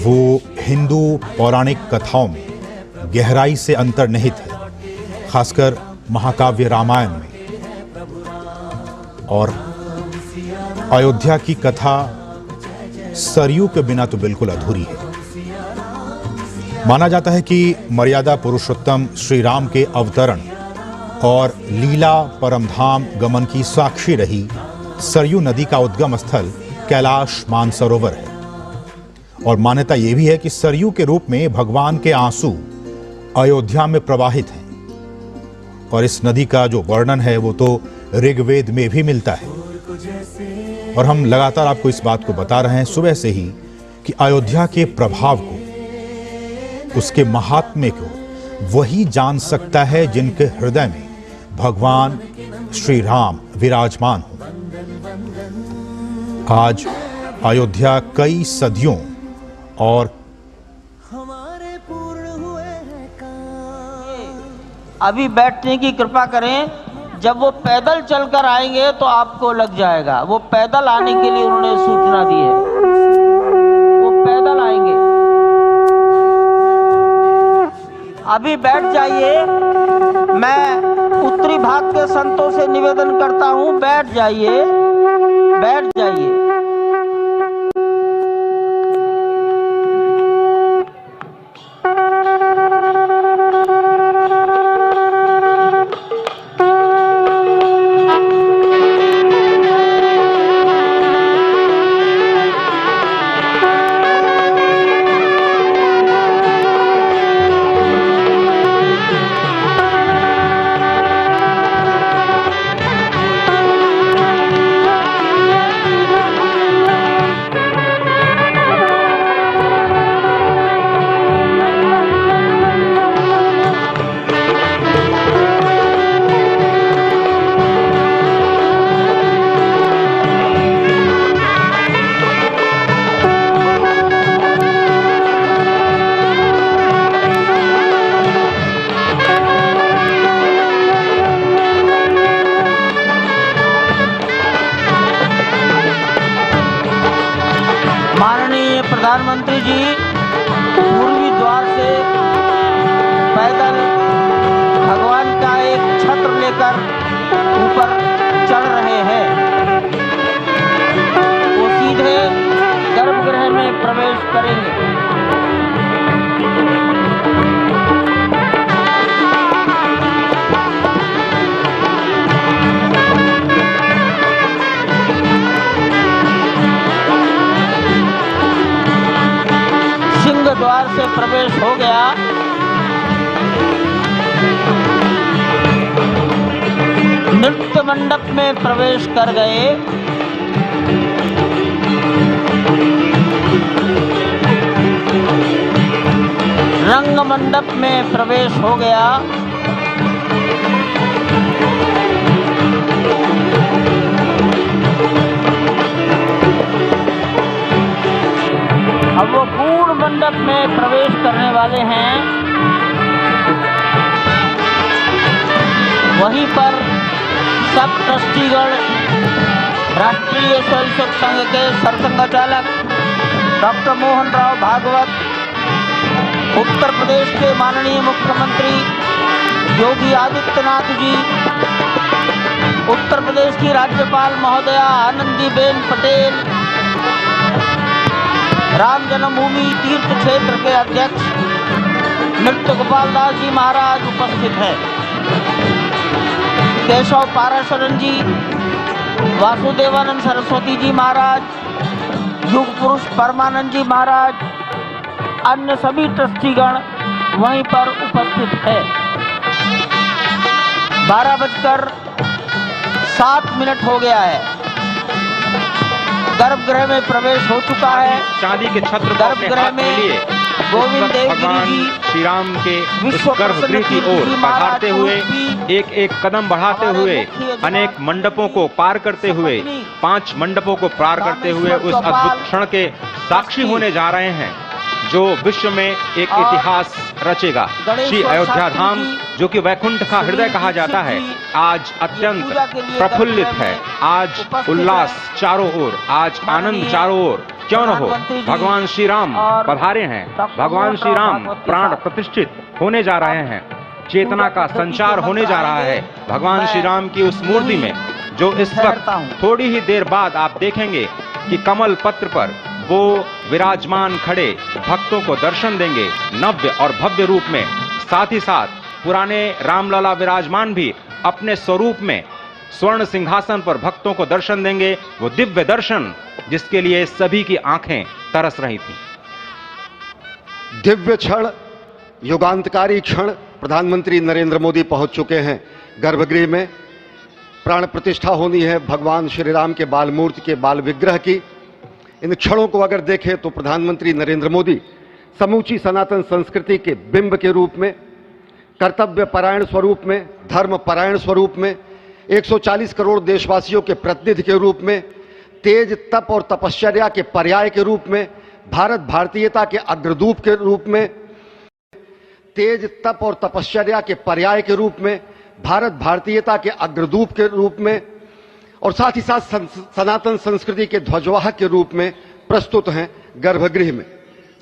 वो हिंदू पौराणिक कथाओं में गहराई से अंतर्निहित है, खासकर महाकाव्य रामायण में। और अयोध्या की कथा सरयू के बिना तो बिल्कुल अधूरी है। माना जाता है कि मर्यादा पुरुषोत्तम श्री राम के अवतरण और लीला परमधाम गमन की साक्षी रही सरयू नदी का उद्गम स्थल कैलाश मानसरोवर है। और मान्यता यह भी है कि सरयू के रूप में भगवान के आंसू अयोध्या में प्रवाहित हैं। और इस नदी का जो वर्णन है वो तो ऋग्वेद में भी मिलता है। और हम लगातार आपको इस बात को बता रहे हैं सुबह से ही कि अयोध्या के प्रभाव को, उसके महात्म्य को वही जान सकता है जिनके हृदय में भगवान श्री राम विराजमान हो। आज अयोध्या कई सदियों और अभी बैठने की कृपा करें। जब वो पैदल चलकर आएंगे तो आपको लग जाएगा। वो पैदल आने के लिए उन्होंने सूचना दी है, वो पैदल आएंगे। अभी बैठ जाइए। मैं उत्तरी भाग के संतों से निवेदन करता हूं, बैठ जाइए, बैठ जाइए। प्रधानमंत्री जी पूर्वी द्वार से पैदल भगवान का एक छत्र लेकर ऊपर चढ़ रहे हैं। वो सीधे गर्भगृह में प्रवेश करेंगे। सिंह द्वार से प्रवेश हो गया। नृत्य मंडप में प्रवेश कर गए। रंग मंडप में प्रवेश हो गया। अब वो पूर्ण मंडप में प्रवेश करने वाले हैं। वहीं पर सब ट्रस्टीगण, राष्ट्रीय स्वयंसेवक संघ के सरसंघचालक डॉक्टर मोहन राव भागवत, उत्तर प्रदेश के माननीय मुख्यमंत्री योगी आदित्यनाथ जी, उत्तर प्रदेश की राज्यपाल महोदया आनंदीबेन पटेल, राम जन्मभूमि तीर्थ क्षेत्र के अध्यक्ष नृत्य गोपाल दास जी महाराज उपस्थित हैं। केशव पाराशरन जी, वासुदेवानंद सरस्वती जी महाराज, युग पुरुष परमानंद जी महाराज, अन्य सभी ट्रस्टीगण वहीं पर उपस्थित है। 12:07 हो गया है। गर्भगृह में प्रवेश हो चुका है। चांदी के छत्र गर्भगृह में गोविंद देव गिरी जी श्री राम के गर्भगृह की ओर बढ़ाते हुए एक एक कदम बढ़ाते हुए अनेक मंडपों को पार करते हुए 5 मंडपों को पार करते हुए उस अद्भुत क्षण के साक्षी होने जा रहे हैं जो विश्व में एक इतिहास रचेगा। श्री अयोध्या धाम, जो कि वैकुंठ का हृदय कहा जाता है, आज अत्यंत प्रफुल्लित है। आज उल्लास चारों ओर, आज आनंद चारों ओर। क्यों न हो, भगवान श्री राम पधारे हैं। भगवान श्री राम प्राण प्रतिष्ठित होने जा रहे हैं। चेतना का संचार होने जा रहा है भगवान श्री राम की उस मूर्ति में, जो इस वक्त थोड़ी ही देर बाद आप देखेंगे कि कमल पत्र पर वो विराजमान खड़े भक्तों को दर्शन देंगे नव्य और भव्य रूप में। साथ ही साथ पुराने रामलला विराजमान भी अपने स्वरूप में स्वर्ण सिंहासन पर भक्तों को दर्शन देंगे। वो दिव्य दर्शन जिसके लिए सभी की आंखें तरस रही थी। दिव्य क्षण, युगांतकारी क्षण। प्रधानमंत्री नरेंद्र मोदी पहुंच चुके हैं गर्भगृह में। प्राण प्रतिष्ठा होनी है भगवान श्री राम के बाल मूर्ति के बाल विग्रह की। इन क्षणों को अगर देखें तो प्रधानमंत्री नरेंद्र मोदी समूची सनातन संस्कृति के बिंब के रूप में, कर्तव्य परायण स्वरूप में, धर्म परायण स्वरूप में, 140 करोड़ देशवासियों के प्रतिनिधि के रूप में, तेज तप और तपश्चर्या के पर्याय के रूप में, भारत भारतीयता के अग्रदूत के रूप में, तेज तप और तपश्चर्या के पर्याय के रूप में, भारत भारतीयता के अग्रदूत के रूप में, और साथ ही साथ सनातन संस्कृति के ध्वजवाहक के रूप में प्रस्तुत हैं गर्भगृह में।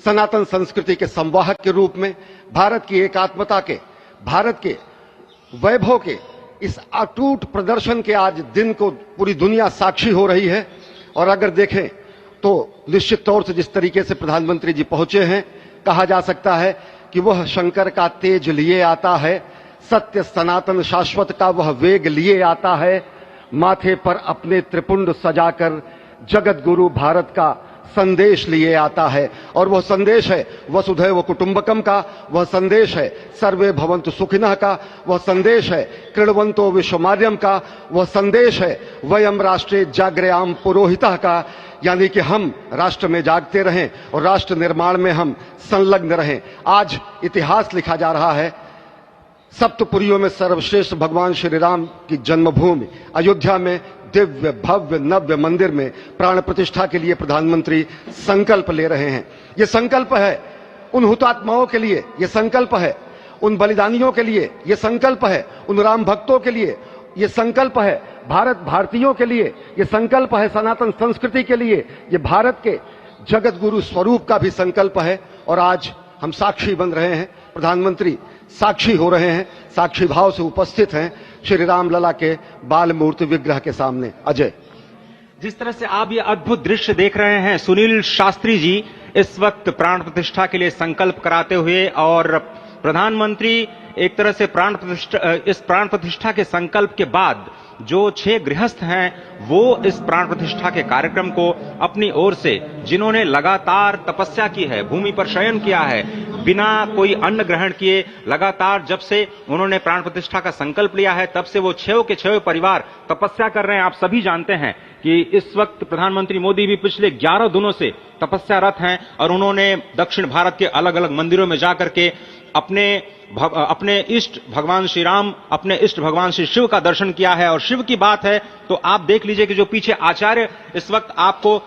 सनातन संस्कृति के संवाहक के रूप में, भारत की एकात्मता के, भारत के वैभव के इस अटूट प्रदर्शन के आज दिन को पूरी दुनिया साक्षी हो रही है। और अगर देखें तो निश्चित तौर से जिस तरीके से प्रधानमंत्री जी पहुंचे हैं, कहा जा सकता है कि वह शंकर का तेज लिए आता है, सत्य सनातन शाश्वत का वह वेग लिए आता है, माथे पर अपने त्रिपुंड सजाकर जगत गुरु भारत का संदेश लिए आता है। और वह संदेश है वसुधैव कुटुंबकम का, वह संदेश है सर्वे भवन्तु सुखिनः का, वह संदेश है कृण्वन्तो विश्वमार्यम का, वह संदेश है वयम राष्ट्रे जाग्रयाम पुरोहितः का, यानी कि हम राष्ट्र में जागते रहें और राष्ट्र निर्माण में हम संलग्न रहें। आज इतिहास लिखा जा रहा है। सप्तपुरियों में सर्वश्रेष्ठ भगवान श्री राम की जन्मभूमि अयोध्या में दिव्य भव्य नव्य मंदिर में प्राण प्रतिष्ठा के लिए प्रधानमंत्री संकल्प ले रहे हैं। ये संकल्प है उन हुतात्माओं के लिए, ये संकल्प है उन बलिदानियों के लिए, ये संकल्प है उन राम भक्तों के लिए, ये संकल्प है भारत भारतीयों के लिए, ये संकल्प है सनातन संस्कृति के लिए, ये भारत के जगत गुरु स्वरूप का भी संकल्प है और आज हम साक्षी बन रहे हैं। प्रधानमंत्री साक्षी हो रहे हैं, साक्षी भाव से उपस्थित हैं श्री राम लला के बाल मूर्ति विग्रह के सामने। अजय, जिस तरह से आप ये अद्भुत दृश्य देख रहे हैं, सुनील शास्त्री जी इस वक्त प्राण प्रतिष्ठा के लिए संकल्प कराते हुए और प्रधानमंत्री एक तरह से इस प्राण प्रतिष्ठा के संकल्प के बाद जो 6 गृहस्थ हैं वो इस प्राण प्रतिष्ठा के कार्यक्रम को अपनी ओर से, जिन्होंने लगातार तपस्या की है, भूमि पर शयन किया है, बिना कोई अन्न ग्रहण किए लगातार जब से उन्होंने प्राण प्रतिष्ठा का संकल्प लिया है तब से वो 6 के 6 परिवार तपस्या कर रहे हैं। आप सभी जानते हैं कि इस वक्त प्रधानमंत्री मोदी भी पिछले 11 दिनों से तपस्यारत हैं और उन्होंने दक्षिण भारत के अलग अलग मंदिरों में जाकर के अपने इष्ट भगवान श्री राम, अपने इष्ट भगवान श्री शिव का दर्शन किया है। और शिव की बात है तो आप देख लीजिए कि जो पीछे आचार्य इस वक्त आपको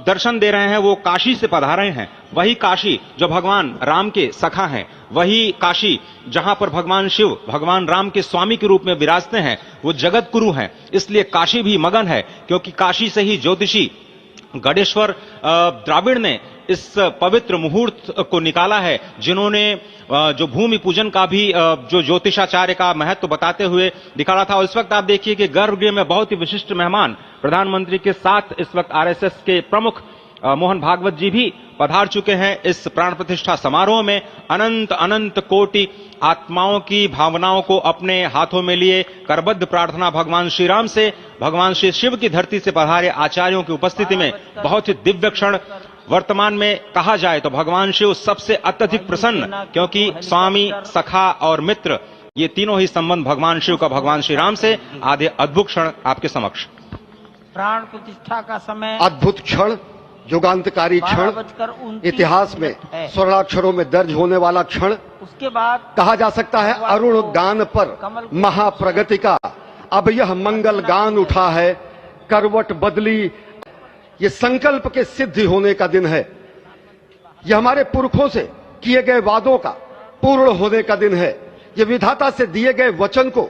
दर्शन दे रहे हैं वो काशी से पधारे हैं। वही काशी जो भगवान राम के सखा हैं, वही काशी जहां पर भगवान शिव भगवान राम के स्वामी के रूप में विराजते हैं, वो जगत गुरु हैं। इसलिए काशी भी मगन है, क्योंकि काशी से ही ज्योतिषी गणेश्वर द्राविड़ ने इस पवित्र मुहूर्त को निकाला है, जिन्होंने जो भूमि पूजन का भी जो ज्योतिषाचार्य का महत्व बताते हुए दिखाया था। और इस वक्त आप देखिए कि गर्भगृह में बहुत ही विशिष्ट मेहमान प्रधानमंत्री के साथ इस वक्त आरएसएस के प्रमुख मोहन भागवत जी भी पधार चुके हैं। इस प्राण प्रतिष्ठा समारोह में अनंत अनंत कोटि आत्माओं की भावनाओं को अपने हाथों में लिए करबद्ध प्रार्थना भगवान श्री राम से, भगवान श्री शिव की धरती से पधारे आचार्यों की उपस्थिति में बहुत ही दिव्य क्षण। वर्तमान में कहा जाए तो भगवान शिव सबसे अत्यधिक प्रसन्न, क्योंकि स्वामी, सखा और मित्र ये तीनों ही संबंध भगवान शिव का भगवान श्री राम से। आधे अद्भुत क्षण आपके समक्ष। प्राण प्रतिष्ठा का समय अद्भुत क्षण, युगांतकारी क्षण, इतिहास में स्वर्णाक्षरों में दर्ज होने वाला क्षण। उसके बाद कहा जा सकता है अरुण गान पर महाप्रगति का अब यह मंगल गान उठा है, करवट बदली। ये संकल्प के सिद्धि होने का दिन है, यह हमारे पुरखों से किए गए वादों का पूर्ण होने का दिन है, यह विधाता से दिए गए वचन को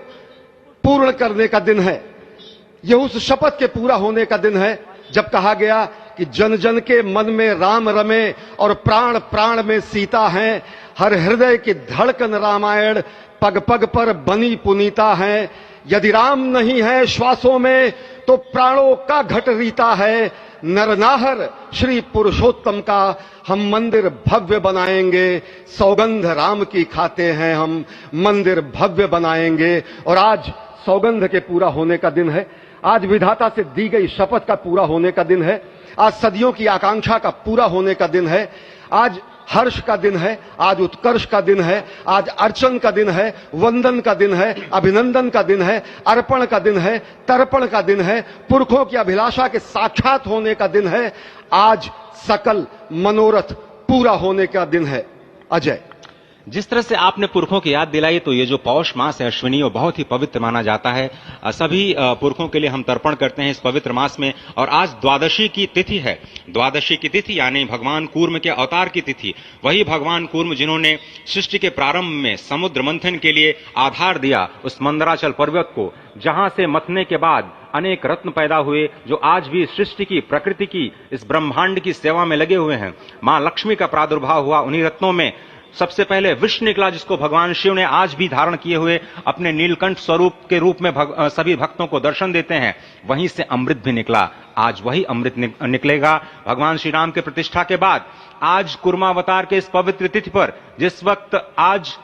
पूर्ण करने का दिन है, यह उस शपथ के पूरा होने का दिन है जब कहा गया कि जन जन के मन में राम रमे और प्राण प्राण में सीता हैं, हर हृदय की धड़कन रामायण पग पग पर बनी पुनीता है। यदि राम नहीं है श्वासों में तो प्राणों का घट रीता है। नरनाहर श्री पुरुषोत्तम का हम मंदिर भव्य बनाएंगे, सौगंध राम की खाते हैं हम, मंदिर भव्य बनाएंगे। और आज सौगंध के पूरा होने का दिन है, आज विधाता से दी गई शपथ का पूरा होने का दिन है, आज सदियों की आकांक्षा का पूरा होने का दिन है, आज हर्ष का दिन है, आज उत्कर्ष का दिन है, आज अर्चन का दिन है, वंदन का दिन है, अभिनंदन का दिन है, अर्पण का दिन है, तर्पण का दिन है, पुरखों की अभिलाषा के साक्षात होने का दिन है, आज सकल मनोरथ पूरा होने का दिन है। अजय, जिस तरह से आपने पुरखों की याद दिलाई, तो ये जो पौष मास है अश्विनी, वो बहुत ही पवित्र माना जाता है। सभी पुरखों के लिए हम तर्पण करते हैं इस पवित्र मास में। और आज द्वादशी की तिथि है, द्वादशी की तिथि यानी भगवान कूर्म के अवतार की तिथि। वही भगवान कूर्म जिन्होंने सृष्टि के प्रारंभ में समुद्र मंथन के लिए आधार दिया उस मंदराचल पर्वत को, जहां से मथने के बाद अनेक रत्न पैदा हुए, जो आज भी सृष्टि की, प्रकृति की, इस ब्रह्मांड की सेवा में लगे हुए हैं। मां लक्ष्मी का प्रादुर्भाव हुआ उन्हीं रत्नों में। सबसे पहले विष निकला, जिसको भगवान शिव ने आज भी धारण किए हुए अपने नीलकंठ स्वरूप के रूप में सभी भक्तों को दर्शन देते हैं। वहीं से अमृत भी निकला, आज वही अमृत निकलेगा भगवान श्री राम के प्रतिष्ठा के बाद। आज कुर्मावतार के इस पवित्र तिथि पर, जिस वक्त आज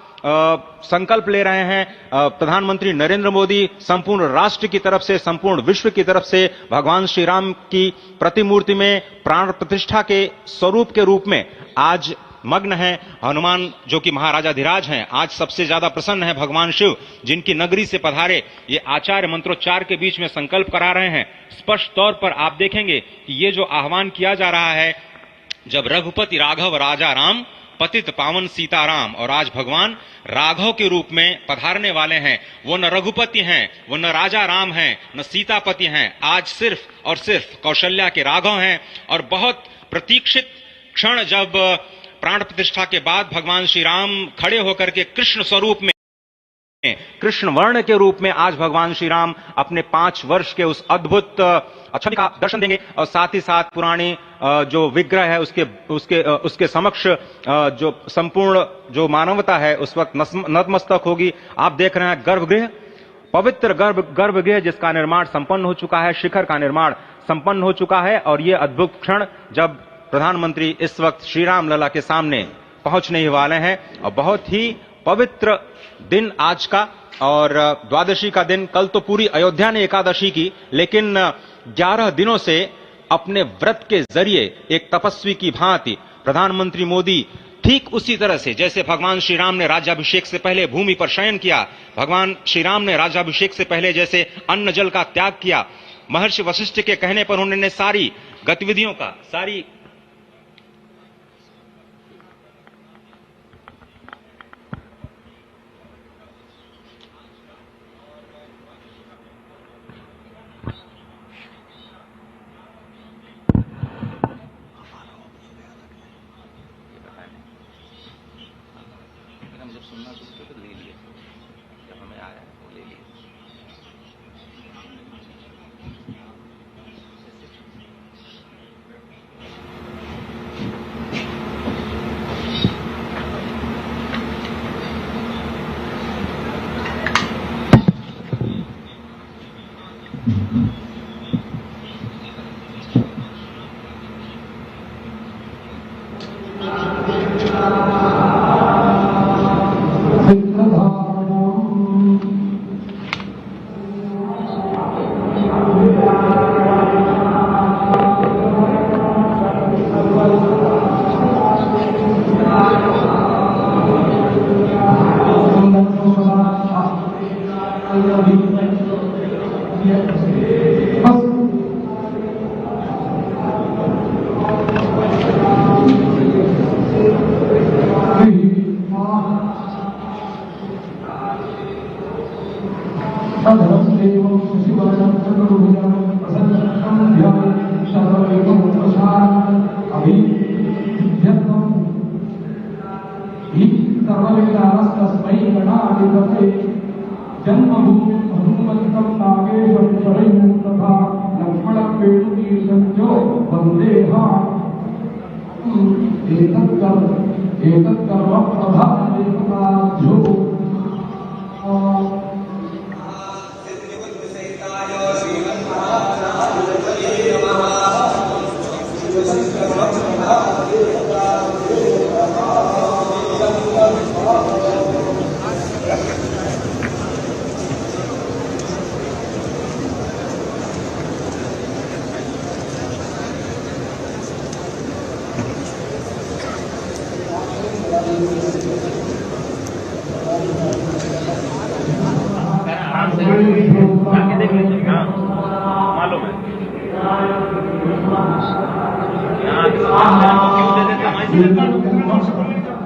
संकल्प ले रहे हैं प्रधानमंत्री नरेंद्र मोदी, संपूर्ण राष्ट्र की तरफ से, संपूर्ण विश्व की तरफ से भगवान श्री राम की प्रतिमूर्ति में प्राण प्रतिष्ठा के स्वरूप के रूप में आज मग्न है। हनुमान जो कि महाराजाधिराज हैं, आज सबसे ज्यादा प्रसन्न है भगवान शिव, जिनकी नगरी से पधारे ये आचार्य मंत्रोच्चार के बीच में संकल्प करा रहे हैं। स्पष्ट तौर पर आप देखेंगे कि ये जो आह्वान किया जा रहा है, जब रघुपति राघव राजा राम, पतित पावन सीताराम, और आज भगवान राघव के रूप में पधारने वाले हैं। वो न रघुपति हैं, वो न राजा राम हैं, न सीतापति हैं, आज सिर्फ और सिर्फ कौशल्या के राघव हैं। और बहुत प्रतीक्षित क्षण, जब प्राण प्रतिष्ठा के बाद भगवान श्री राम खड़े होकर के कृष्ण स्वरूप में कृष्ण वर्ण के रूप में आज भगवान श्री राम अपने 5 वर्ष के उस अद्भुत छवि का दर्शन देंगे और साथ ही साथ पुरानी जो विग्रह है उसके समक्ष जो संपूर्ण जो मानवता है उस वक्त नतमस्तक होगी। आप देख रहे हैं गर्भगृह, पवित्र गर्भगृह जिसका निर्माण संपन्न हो चुका है, शिखर का निर्माण संपन्न हो चुका है और ये अद्भुत क्षण जब प्रधानमंत्री इस वक्त श्री राम लला के सामने पहुंचने ही वाले हैं और बहुत ही पवित्र दिन आज का। और द्वादशी का दिन, कल तो पूरी अयोध्या ने एकादशी की, लेकिन 11 दिनों से अपने व्रत के जरिए एक तपस्वी की भांति प्रधानमंत्री मोदी ठीक उसी तरह से जैसे भगवान श्री राम ने राज्याभिषेक से पहले भूमि पर शयन किया, भगवान श्री राम ने राज्याभिषेक से पहले जैसे अन्न जल का त्याग किया, महर्षि वशिष्ठ के कहने पर उन्होंने सारी गतिविधियों का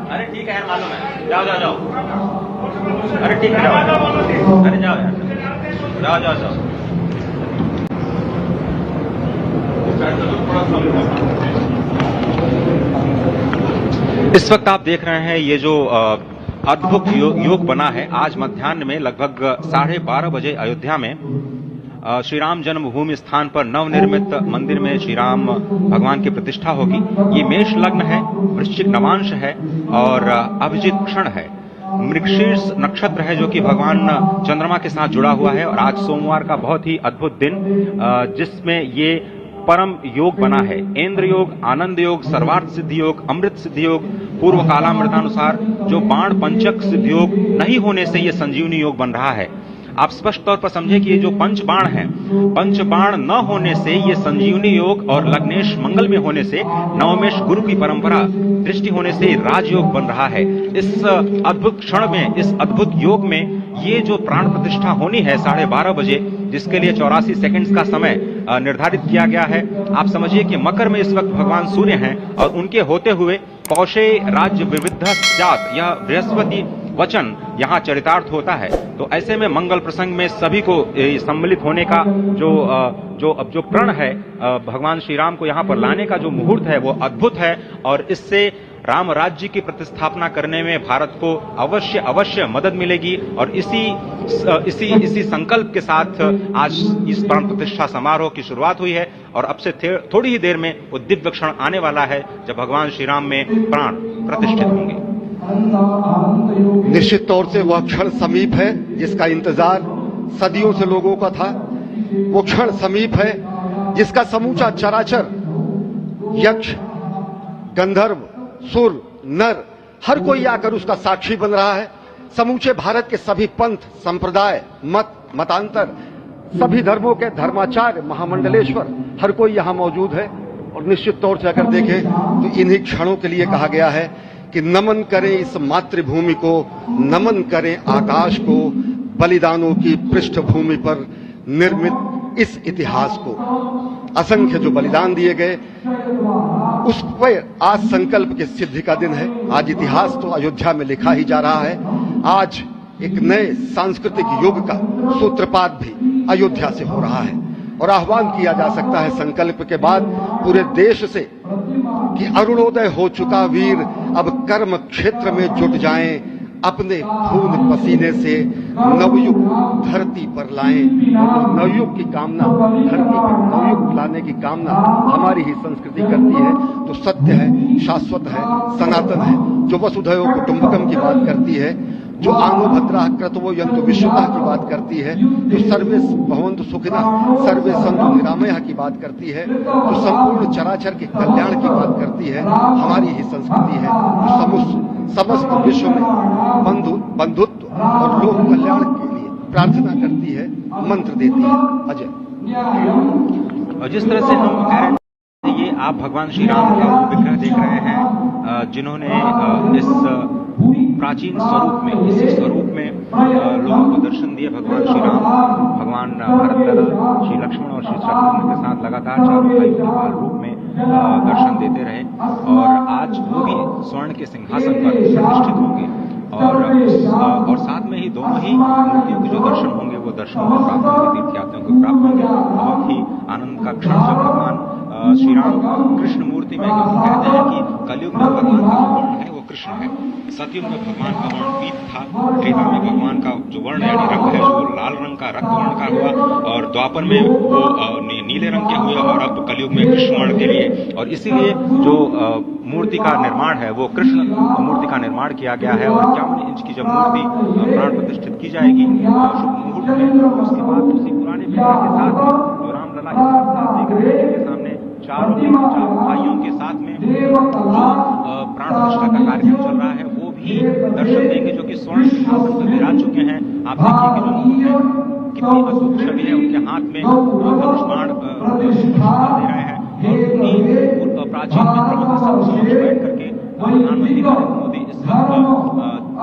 अरे ठीक है यार, मालूम है, जाओ जाओ जाओ, अरे ठीक है, अरे जाओ यार, जाओ जाओ जाओ। इस वक्त आप देख रहे हैं ये जो अद्भुत योग बना है। आज मध्याह्न में लगभग 12:30 बजे अयोध्या में श्री राम जन्मभूमि स्थान पर नवनिर्मित मंदिर में श्री राम भगवान की प्रतिष्ठा होगी। ये मेष लग्न है, वृश्चिक नवांश है और अभिजित क्षण है। मृगशीर्ष नक्षत्र है जो कि भगवान चंद्रमा के साथ जुड़ा हुआ है और आज सोमवार का बहुत ही अद्भुत दिन जिसमें ये परम योग बना है। इंद्र योग, आनंद योग, सर्वार्थ सिद्धि योग, अमृत सिद्धि योग, पूर्व कालामृतानुसार जो बाण पंचक सिद्धि योग नहीं होने से ये संजीवनी योग बन रहा है। आप स्पष्ट तौर पर समझे कि ये जो पंच बाण है, पंच बाण न होने से ये संजीवनी योग और लग्नेश मंगल में होने से नवमेश गुरु की परंपरा दृष्टि होने से राजयोग बन रहा है। इस अद्भुत क्षण में, इस अद्भुत योग में ये जो प्राण प्रतिष्ठा होनी है 12:30 बजे, जिसके लिए 84 सेकंड्स का समय निर्धारित किया गया है। आप समझिए कि मकर में इस वक्त भगवान सूर्य हैं और उनके होते हुए कौशे राज्य विविध जात, यह बृहस्पति वचन यहाँ चरितार्थ होता है। तो ऐसे में मंगल प्रसंग में सभी को सम्मिलित होने का जो प्रण है, भगवान श्री राम को यहाँ पर लाने का जो मुहूर्त है वो अद्भुत है और इससे राम राज्य की प्रतिस्थापना करने में भारत को अवश्य अवश्य मदद मिलेगी। और इसी संकल्प के साथ आज इस प्राण प्रतिष्ठा समारोह की शुरुआत हुई है और अब से थोड़ी ही देर में वो दिव्य क्षण आने वाला है जब भगवान श्री राम में प्राण प्रतिष्ठित होंगे। निश्चित तौर से वह क्षण समीप है जिसका इंतजार सदियों से लोगों का था। वो क्षण समीप है जिसका समूचा चराचर, यक्ष, गंधर्व, सुर, नर, हर कोई आकर उसका साक्षी बन रहा है। समूचे भारत के सभी पंथ, संप्रदाय, मतांतर, सभी धर्मों के धर्माचार्य, महामंडलेश्वर, हर कोई यहां मौजूद है। और निश्चित तौर से अगर देखें तो इन्हीं क्षणों के लिए कहा गया है कि नमन करें इस मातृभूमि को, नमन करें आकाश को, बलिदानों की पृष्ठभूमि पर निर्मित इस इतिहास को। असंख्य जो बलिदान दिए गए उस पर आज संकल्प की सिद्धि का दिन है। आज इतिहास तो अयोध्या में लिखा ही जा रहा है। आज एक नए सांस्कृतिक युग का सूत्रपात भी अयोध्या से हो रहा है और आह्वान किया जा सकता है संकल्प के बाद पूरे देश से कि अरुणोदय हो चुका वीर अब कर्म क्षेत्र में जुट जाएं, अपने खून पसीने से नवयुग धरती पर लाएं। और नवयुग की कामना, धरती पर नवयुग लाने की कामना हमारी ही संस्कृति करती है। तो सत्य है, शाश्वत है, सनातन है, जो वसुधैव कुटुंबकम की बात करती है, जो आनो भद्राः क्रतवो यन्तु विश्वतः की बात करती है, जो सर्वे भवन्तु सुखिनः सर्वे सन्तु निरामयः की बात करती है, जो संपूर्ण चराचर के कल्याण की बात करती है, हमारी ही संस्कृति है। जो समस्त विश्व में बंधुत्व और लोक कल्याण के लिए प्रार्थना करती है, मंत्र देती है। अजय, और जिस तरह से हम कह रहे हैं, ये आप भगवान श्री राम का वो विग्रह देख रहे हैं जिन्होंने इस प्राचीन स्वरूप में, इसी स्वरूप में लोगों को दर्शन दिए। भगवान श्री राम, भगवान भरतलला, श्री लक्ष्मण और श्री शत्रुघ्न के साथ लगातार चारों भाइयों के बाल रूप में दर्शन देते रहे और आज वो भी स्वर्ण के सिंहासन पर प्रतिष्ठित होंगे और साथ में ही दोनों ही मूर्तियों के जो दर्शन होंगे वो दर्शन को प्राप्त होंगे, तीर्थयात्रियों को प्राप्त होंगे। बहुत ही आनंद का क्षण जब भगवान श्री राम कृष्ण मूर्ति में, क्योंकि कहते हैं कि कलयुग में भगवान का जो वर्ण है वो कृष्ण है, सतयुग में भगवान का वर्ण पीत था, त्रेता में भगवान का जो वर्ण यानी रंग है वो लाल रंग का, रक्त वर्ण का हुआ और द्वापर में वो नीले रंग के हुए और अब कलयुग में कृष्ण वर्ण के लिए। और इसीलिए जो मूर्ति का निर्माण है वो कृष्ण मूर्ति का निर्माण किया गया है और 51 इंच की जब मूर्ति प्राण प्रतिष्ठित की जाएगी शुभ मुहूर्त में, उसके बाद उसी पुराने विग्रह के साथ में जो रामलला देख रहे हैं जिनके सामने चारों भाइयों के साथ में जो प्राण प्रतिष्ठा का कार्यक्रम चल रहा है वो भी दर्शन देंगे, जो कि स्वर्ण सिंहासन पर विराज चुके हैं। आप देखिए कि जो मुकुट है कितनी अद्भुत छवि है, उनके हाथ में धनुष्बाण दे रहे हैं और उन्हीं प्राचीन मित्रों के समक्ष बैठ करके प्रधानमंत्री नरेंद्र मोदी इस वक्त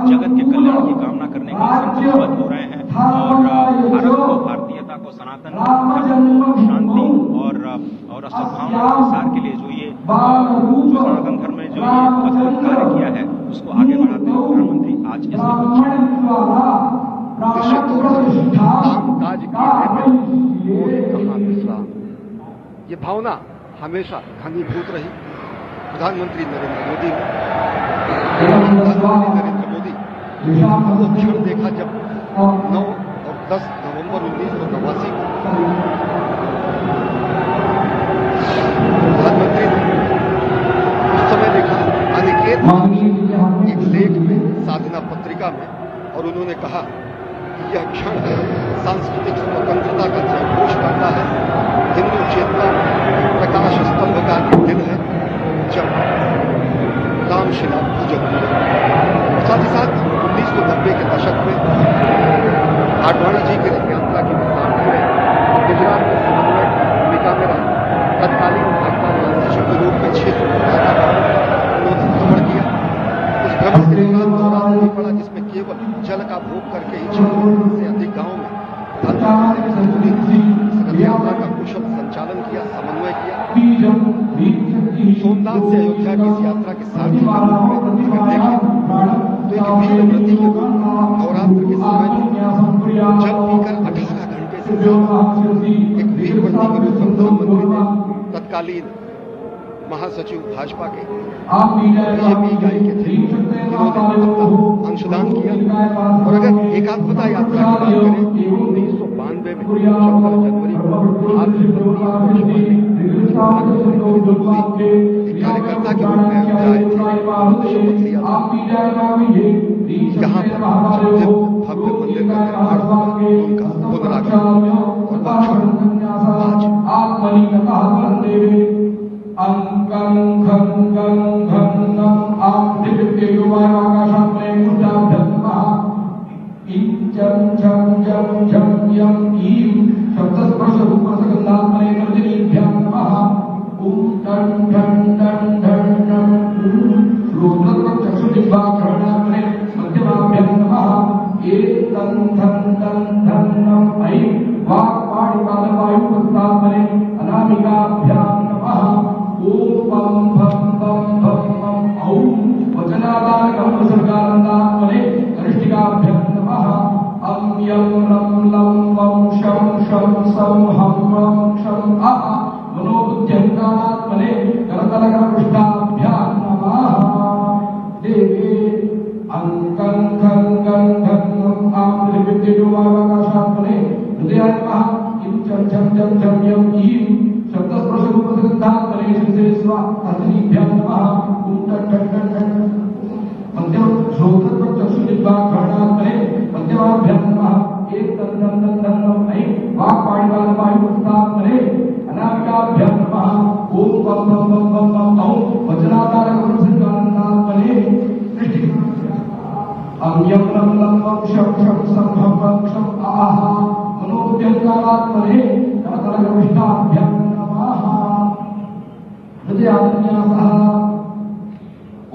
जगत के कल्याण की कामना करने के लिए संकल्पबद्ध हो रहे हैं और भारत को, भारतीयता को, सनातन धर्म को शांति और सद्भावना के प्रसार के लिए जो सनातन धर्म में जो ये अद्भुत कार्य किया है उसको आगे बढ़ाते हुए प्रधानमंत्री आज इस काम काज विश्राम, ये भावना हमेशा घनीभूत रही। प्रधानमंत्री नरेंद्र मोदी वो क्षण देखा जब 9 और 10 नवंबर 1989 को प्रधानमंत्री ने उस समय देखा अनिकेत एक लेख में, साधना पत्रिका में, और उन्होंने कहा कि यह क्षण सांस्कृतिक स्वतंत्रता का जयघोष करता है, हिंदू चेतना प्रकाश स्तंभ का दिन है जब रामशिला पूजन हुआ। साथ ही साथ 1990 के दशक में आडवाणी जी की रथ यात्रा की प्रधानमंत्री ने गुजरात में समन्वय भूमिका में रहा। तत्कालीन भाजपा महासचिव के रूप में क्षेत्र उन्होंने भ्रमण किया। उस भ्रमण के दौरान दौरा नहीं पड़ा जिसमें केवल जल का भोग करके ही 6 से अधिक गांवों में प्रधानमंत्री रथ यात्रा का कुशल संचालन किया, समन्वय किया। सोमनाथ से अयोध्या की इस यात्रा के सारथी के रूप में अगर देखें तो एक वीर व्रती के रूप में नवरात्र के समय में जल पीकर 18 घंटे से एक वीर व्रती के रूप में प्रधानमंत्री ने तत्कालीन महासचिव भाजपा के बीजेपी इकाई के थे, इन्होंने अंशदान किया। और अगर एकात्मता यात्रा की बात करें, 1992 में 14 जनवरी को एक कार्यकर्ता के रूप में आए थे, शपथ लिया था। यहाँ पर भव्य मंदिर का निर्माण हुआ, उनका पुनरागमन और आज अंकं खं गं घं नं आं दिव्य युवाकाशं प्रेम धर्मः इंचं चं जं झं यं ईं शब्दस्पर्श रूपरसगन्धात्मने नर्दिनीभ्यां नमः ॐ टं ठं टं ठं ठं रुद्रचक्षुजिह्वाकर्णात्मने मध्यमाभ्यां नमः एतं धं धं धं नं ऐं वाक्पाणिपादवायुपस्तात्मने अनामिकाभ्यां नमः ओम पम भम भम भम भम औं वचनादारकं विसर्गानन्दात्मने कनिष्ठिकाभ्यां नमः अं यं लं लं वं शं शं सं हं वं शं अः मनोबुद्ध्यङ्कारात्मने करतलकरपृष्ठाभ्यां नमः देवे अंकं खं गं घं नं आं दिव्यवाकाशात्मने हृदयाय नमः किंचं छं जं झं यं ईं शब्दस्पर्शरूपसगन्धात्मने श्रीश्वा अर्थिनीभ्यां नमः ॐ टं टं टं टं मध्यम श्रोत्रचक्षुजिह्वाकर्णात्मने मध्यमाभ्यां नमः एतं तं तं तं नं ऐं वाक्पाणिपादवायुपस्तात्मने अनामिकाभ्यां नमः ॐ पं पं पं पं पं औं वचनादारकं अं यं लं लं वं शं शं सं हं वं शं अः मनोबुद्ध्यङ्कारात्मने करतलकरपृष्ठाभ्यां हृदयान्यासः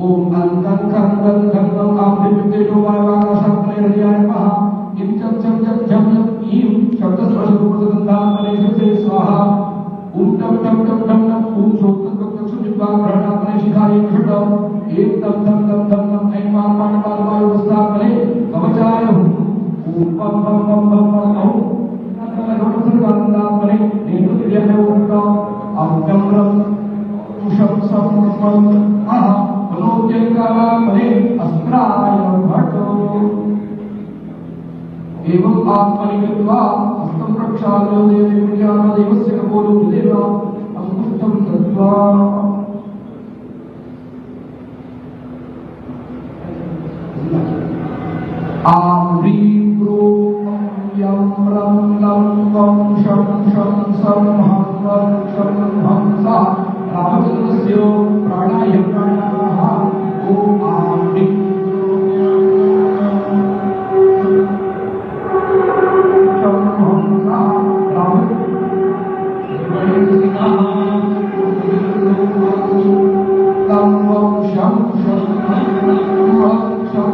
ओम अंकं खं गं घं नं आं दिव्यवाकाशात्मने हृदयाय नमः किंचं छं जं झं यं ईं शब्दस्पर्शरूपसगन्धात्मने श्रीते स्वाहा ॐ टं टं टं टं नं ॐ श्रोत्रचक्षुजिह्वाकर्णात्मने शिखायै षट् एक तं तं तं तं नं ऐं वाक्पाणिपादवायुपस्तात्मने कवचाय ॐ पं पं पं पं पं औं सर्वानन्दात्मने नेतृत्याय अंकं रं शं सं मं अः मनोद्यङ्कारात्मने अस्त्राय भटो एवं आत्मनि कृत्वा हस्तं प्रक्षाल्य देवस्य कपोलो देव अंगुष्ठं दत्त्वा आं ह्रीं क्रूं यं रं लं वं शं शं सं हं वं शं हं सः रामचन्द्रस्य प्राणाय प्राणाः ॐ आं ह्रीं शं हं सः तं वं शं शं हं वं शं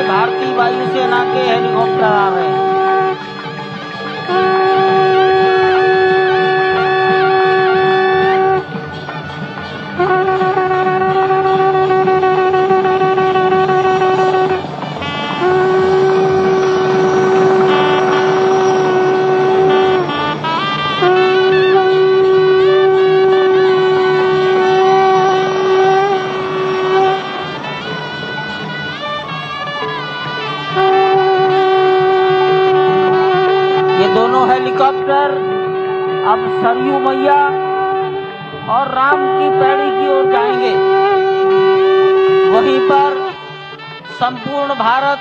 भारतीय वायुसेना के हेलीकॉप्टर आ रहे हैं। हेलीकॉप्टर अब सरयू मैया और राम की पैड़ी की ओर जाएंगे। वहीं पर संपूर्ण भारत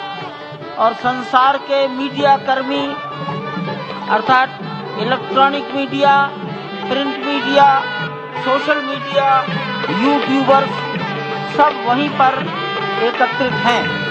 और संसार के मीडिया कर्मी अर्थात electronic media, print media, social media, YouTubers सब वहीं पर एकत्रित हैं।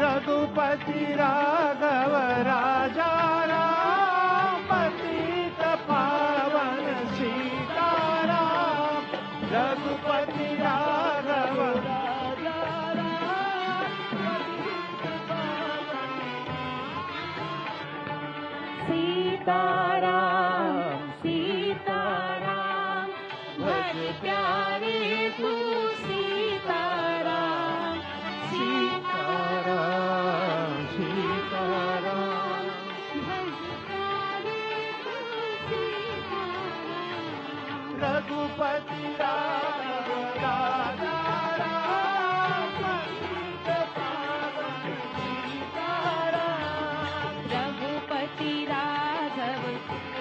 रघुपति राघव राजा राम पतित पावन सीताराम रघुपति राघव राजा राम पतित पावन सीताराम सीताराम भज प्यारे तू सीताराम सीताराम सीताराम भज प्यारे तू सीताराम रघुपति राघव राजा राम पतित पावन सीताराम रघुपति राघव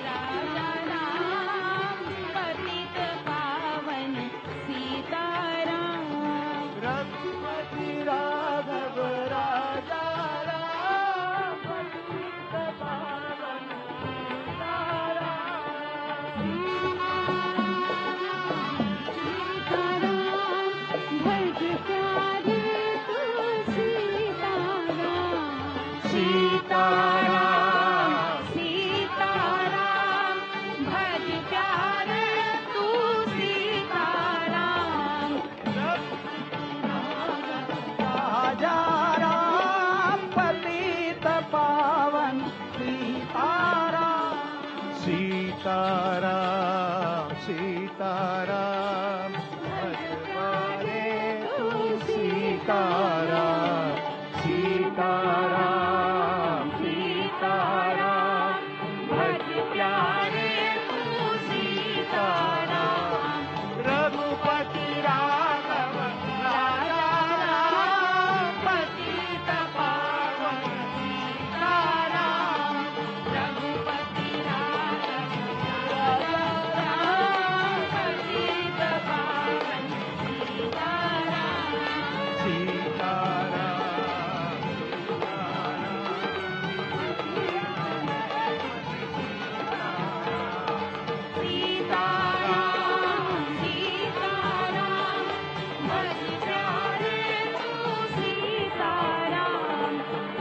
राजा राम पतित पावन सीताराम रघुपति राघव राजा राम पतित पावन सीताराम सीताराम भज प्यारे तू सीताराम राजा राम पतित पावन सीताराम सीताराम सीताराम भज प्यारे तू सीताराम सीताराम सीताराम भज प्यारे तू सीताराम रघुपति राघव राजा राम पतित पावन सीताराम रघुपति राघव राजा राम पतित पावन सीताराम सीताराम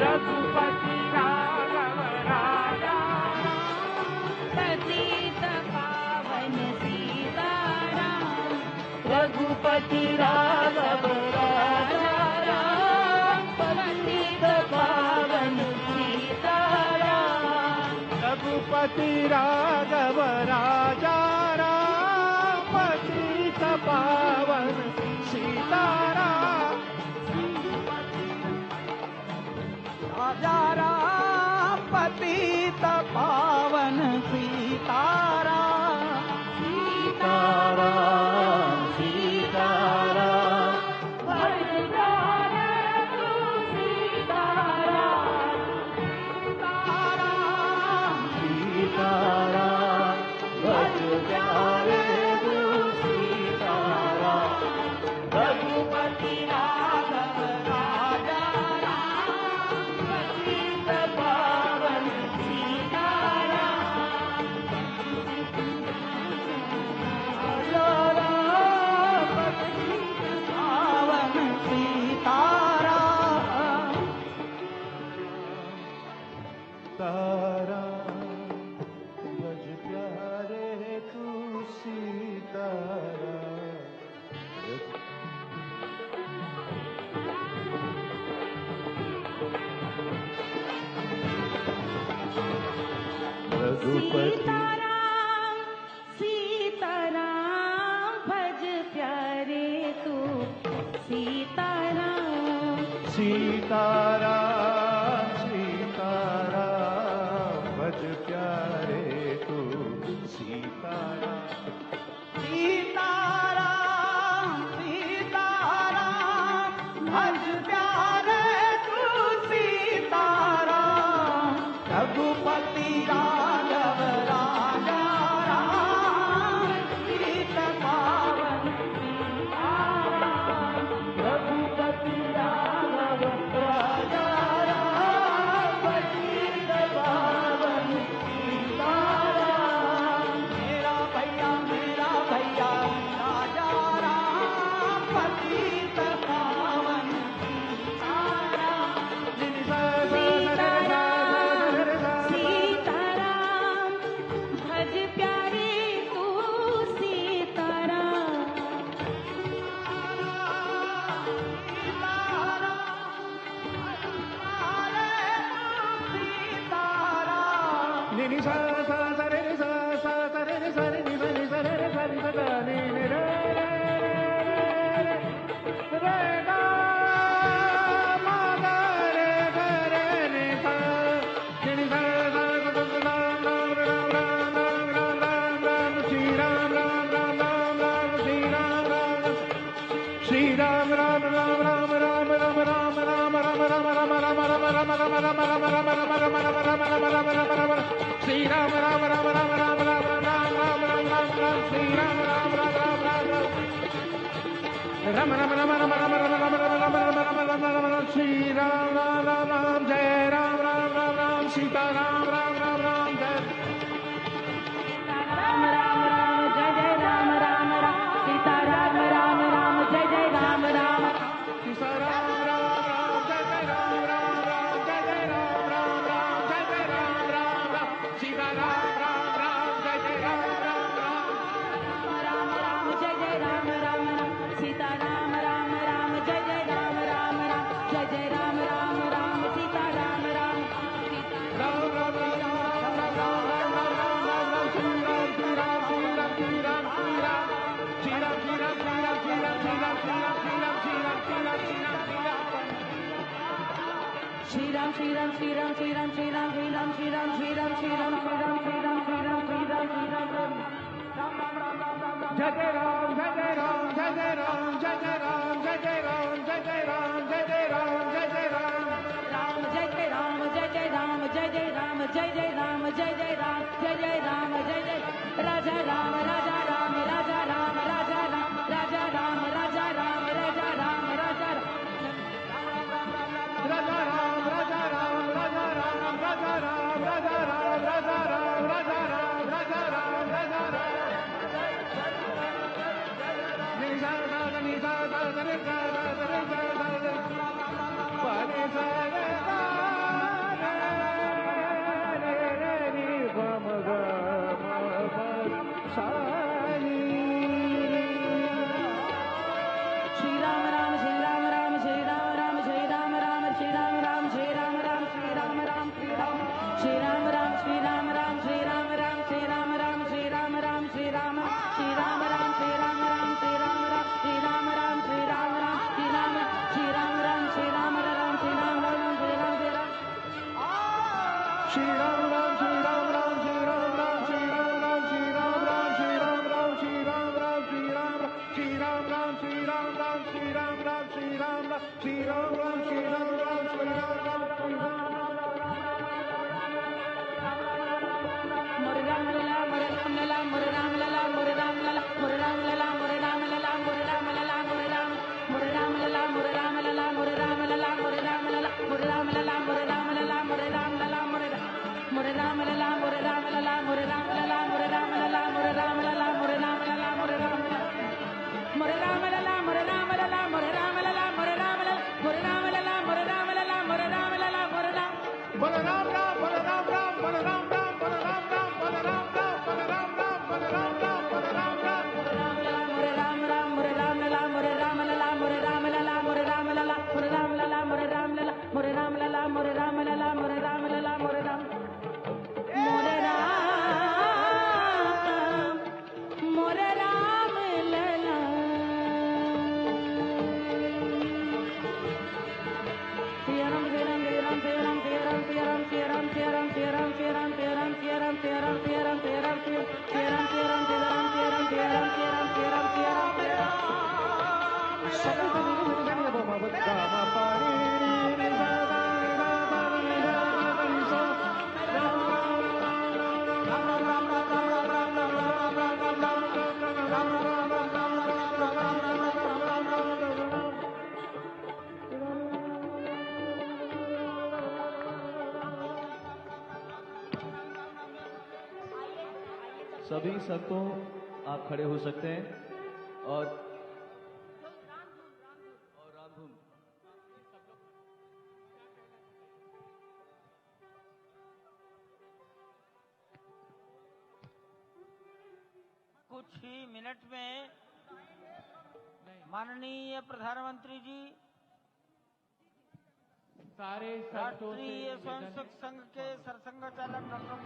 रघुपति राघव राजा पतित पावन सीताराम रघुपति राघव राजा राम पतित पावन सीताराम रघुपति राघव राजा राम पतित पावन सीताराम राजा राम पतित पावन सीताराम सीताराम सीताराम भज प्यारे तू सीताराम सीताराम भज प्यारे तू सीताराम रघुपति राघव राजा पावन सीताराम पावन सीताराम तारा भज प्यारे तू सीताराम सीताराम सीताराम भज प्यारे तू सीताराम सीताराम सीताराम भज प्यारे तू सीताराम सीताराम सीताराम भज प्यारे तू सीताराम रघुपति राघव राजा राम पतित पावन सीताराम रघुपति राघव राजा सभी संतों आप खड़े हो सकते हैं और रामधुन कुछ ही मिनट में माननीय प्रधानमंत्री जी सारे राष्ट्रीय स्वयंसेवक संघ के सरसंघ चालक डॉक्टर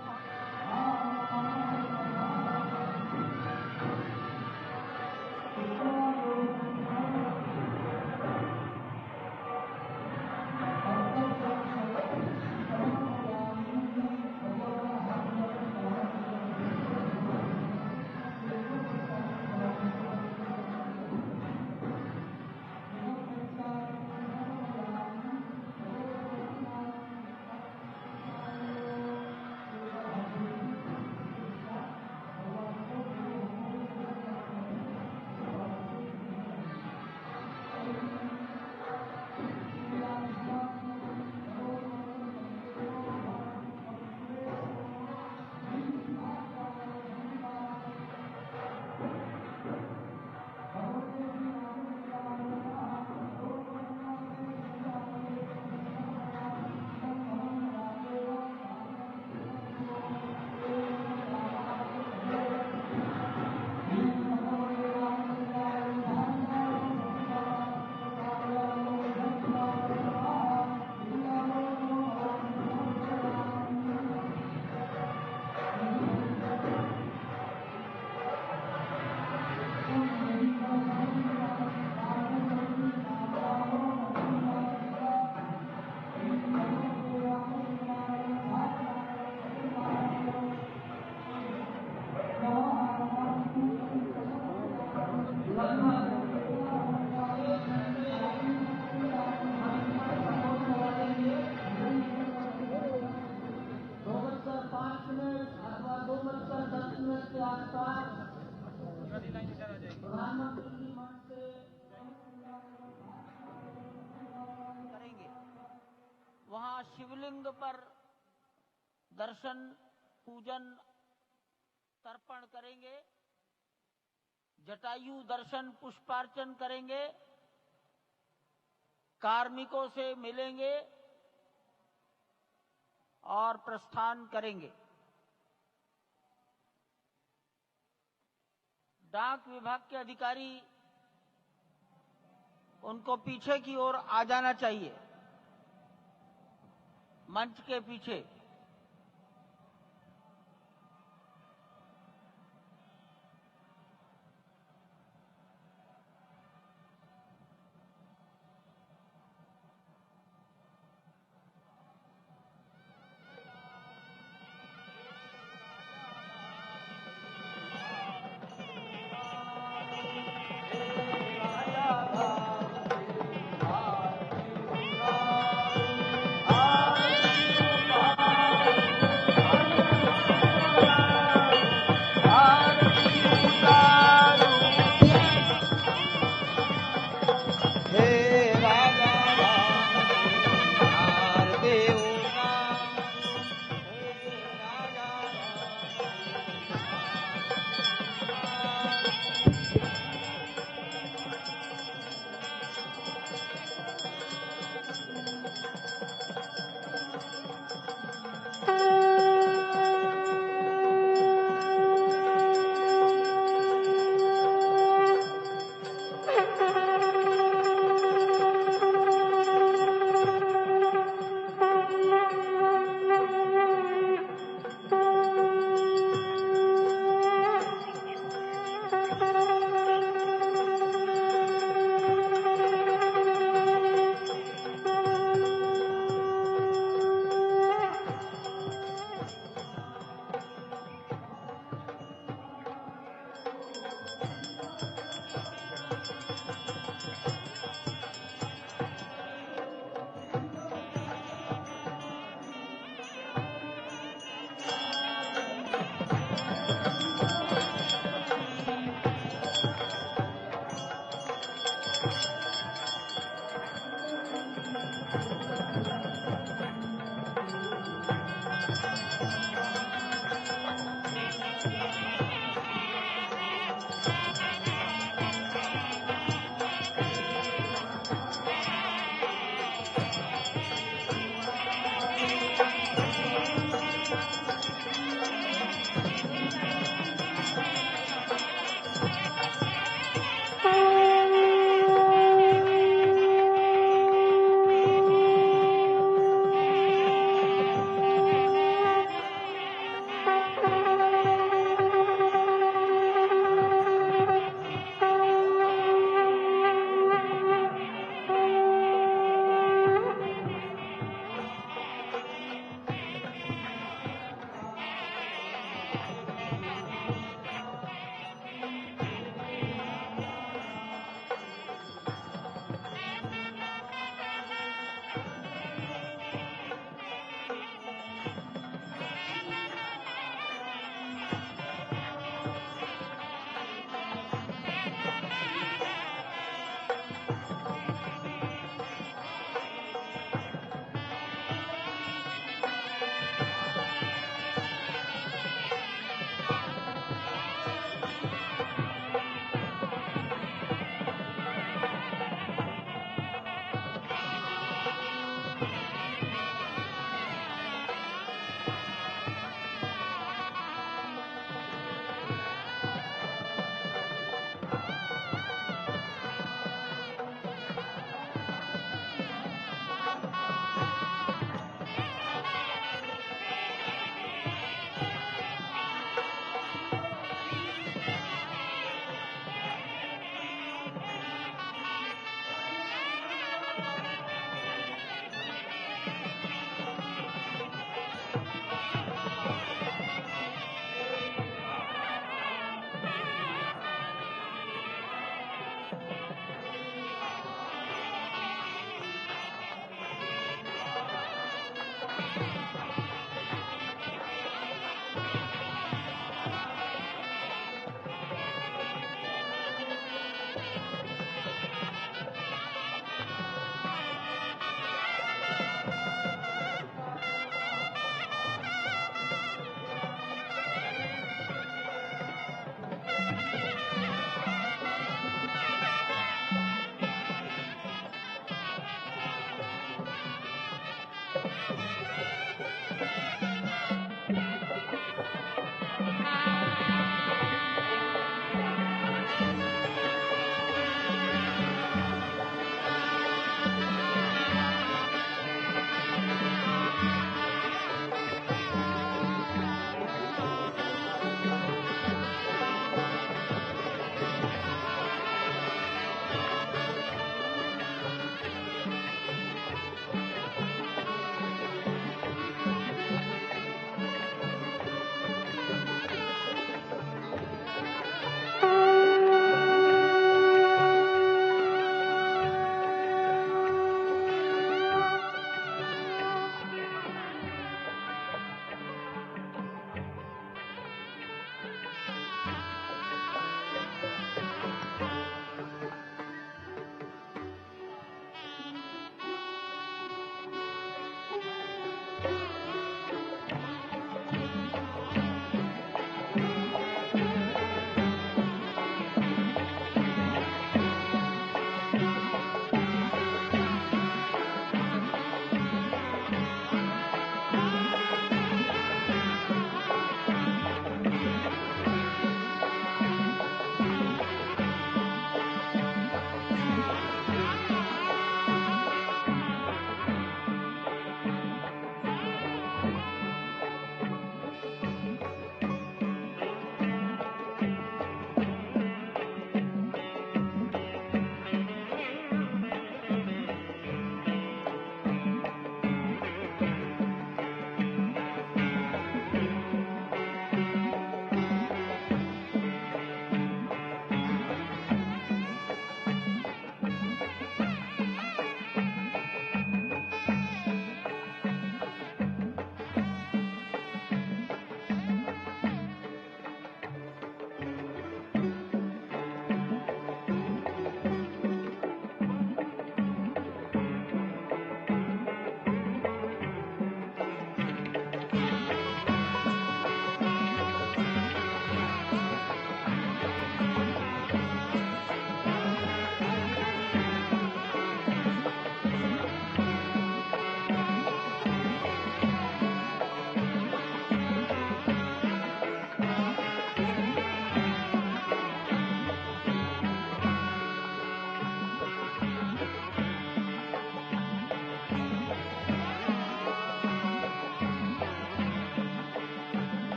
करेंगे। वहां शिवलिंग पर दर्शन, पूजन, तर्पण करेंगे। जटायु दर्शन, पुष्पार्चन करेंगे। कार्मिकों से मिलेंगे और प्रस्थान करेंगे। डाक विभाग के अधिकारी उनको पीछे की ओर आ जाना चाहिए, मंच के पीछे।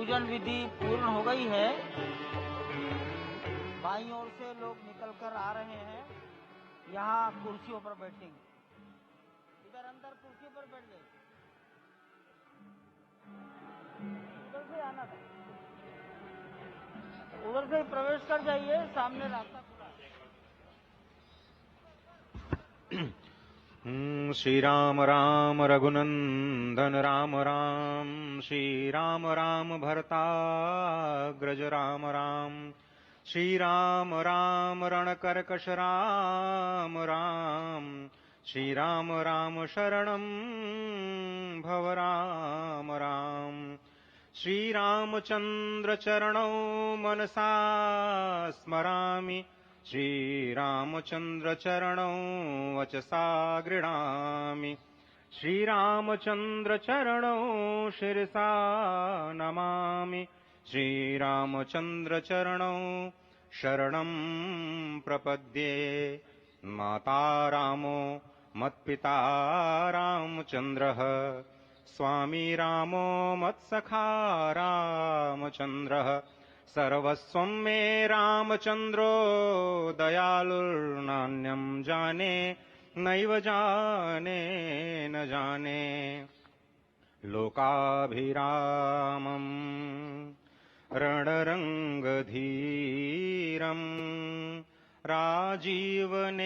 पूजन विधि पूर्ण हो गई है। बाईं ओर से लोग निकल कर आ रहे हैं, यहाँ कुर्सियों पर बैठेंगे। इधर अंदर कुर्सियों पर बैठ गए, उधर से आना था, उधर से प्रवेश कर जाइए, सामने रास्ता खुला है। श्री राम राम रघुनंदन राम राम, श्री राम राम भरताग्रज राम राम, श्री राम राम रणकर्कश राम राम, श्री राम राम शरणं भव राम राम, श्री रामचंद्र चरणौ मनसा स्मरामि, श्री रामचंद्र चरणौ वचसा गृह्णामि, श्री रामचंद्र चरणौ शिरसा नमामि, श्री रामचंद्र चरणौ शरणं प्रपद्ये। माता रामो मत्पिता रामचंद्रः, स्वामी रामो मत्सखा रामचंद्रः, सर्वस्वं मे रामचंद्रो दयालुर्नान्यं जाने नैव जाने न जाने। लोकाभिरामं रणरंगधीरं राजीवनेत्रं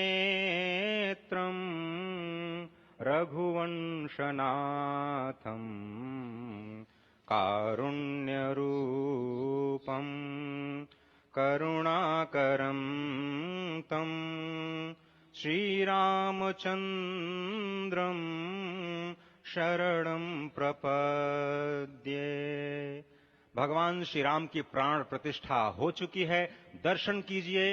रघुवंशनाथं कारुण्यरूपं करुणाकरं तं श्रीरामचन्द्रं शरणं प्रपद्ये। भगवान श्री राम की प्राण प्रतिष्ठा हो चुकी है। दर्शन कीजिए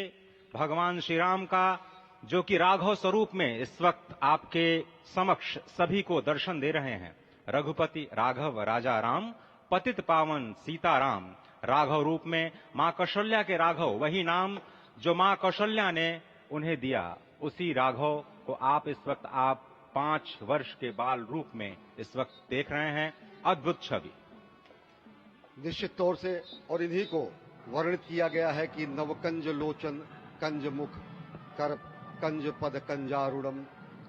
भगवान श्री राम का, जो कि राघव स्वरूप में इस वक्त आपके समक्ष सभी को दर्शन दे रहे हैं। रघुपति राघव राजा राम, पतित पावन सीताराम। राघव रूप में मां कौशल्या के राघव, वही नाम जो मां कौशल्या ने उन्हें दिया, उसी राघव को आप इस वक्त 5 वर्ष के बाल रूप में इस वक्त देख रहे हैं। अद्भुत छवि। निश्चित तौर से और इन्हीं को वर्णित किया गया है कि नवकंज लोचन कंज मुख कर कंज पद कंजारुणम,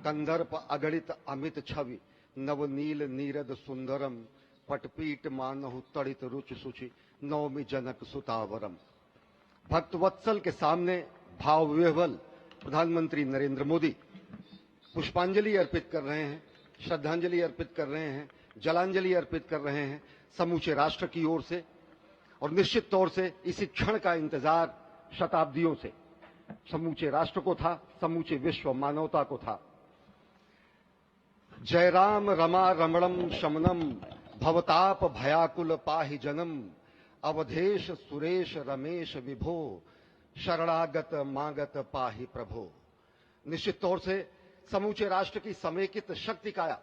कंदर्प अगणित अमित छवि, नवनील नीरद सुंदरम, पटपीट मानहु तड़ित रुचि सुचि, नवमी जनक सुतावरम। भक्तवत्सल के सामने भाव विह्वल प्रधानमंत्री नरेंद्र मोदी पुष्पांजलि अर्पित कर रहे हैं, श्रद्धांजलि अर्पित कर रहे हैं, जलांजलि अर्पित कर रहे हैं समूचे राष्ट्र की ओर से। और निश्चित तौर से इसी क्षण का इंतजार शताब्दियों से समूचे राष्ट्र को था, समूचे विश्व मानवता को था। जय राम रमा रमणम शमनम, भवताप भयाकुल पाहि जनम, अवधेश सुरेश रमेश विभो, शरणागत मागत पाहि प्रभो। निश्चित तौर से समूचे राष्ट्र की समेकित शक्ति का,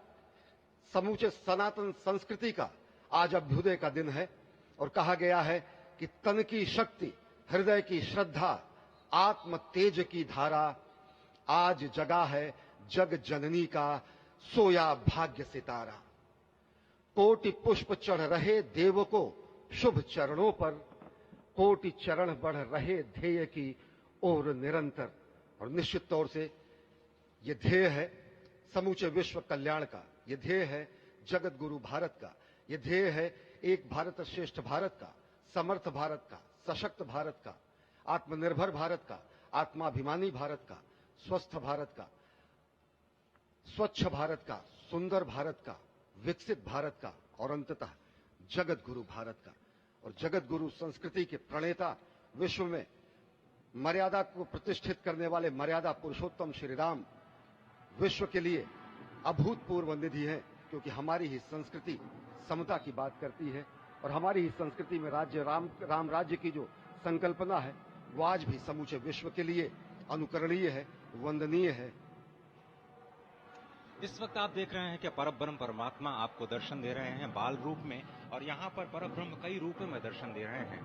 समूचे सनातन संस्कृति का आज अभ्युदय का दिन है। और कहा गया है कि तन की शक्ति, हृदय की श्रद्धा, आत्म तेज की धारा आज जगा है जग जननी का सोया भाग्य सितारा। कोटि पुष्प चढ़ रहे देव को शुभ चरणों पर, कोटि चरण बढ़ रहे ध्येय की ओर निरंतर। और निश्चित तौर से ये ध्येय है समूचे विश्व कल्याण का, ये ध्येय है जगत गुरु भारत का, ये ध्येय है एक भारत श्रेष्ठ भारत का, समर्थ भारत का, सशक्त भारत का, आत्मनिर्भर भारत का, आत्माभिमानी भारत का, स्वस्थ भारत का, स्वच्छ भारत का, सुंदर भारत का, विकसित भारत का और अंततः जगत गुरु भारत का। और जगत गुरु संस्कृति के प्रणेता, विश्व में मर्यादा को प्रतिष्ठित करने वाले मर्यादा पुरुषोत्तम श्री राम विश्व के लिए अभूतपूर्व निधि है, क्योंकि हमारी ही संस्कृति समता की बात करती है और हमारी ही संस्कृति में राज्य राम राज्य की जो संकल्पना है वो आज भी समूचे विश्व के लिए अनुकरणीय है, वंदनीय है। इस वक्त आप देख रहे हैं कि परब्रह्म परमात्मा आपको दर्शन दे रहे हैं बाल रूप में, और यहाँ पर परब्रह्म कई रूपों में दर्शन दे रहे हैं।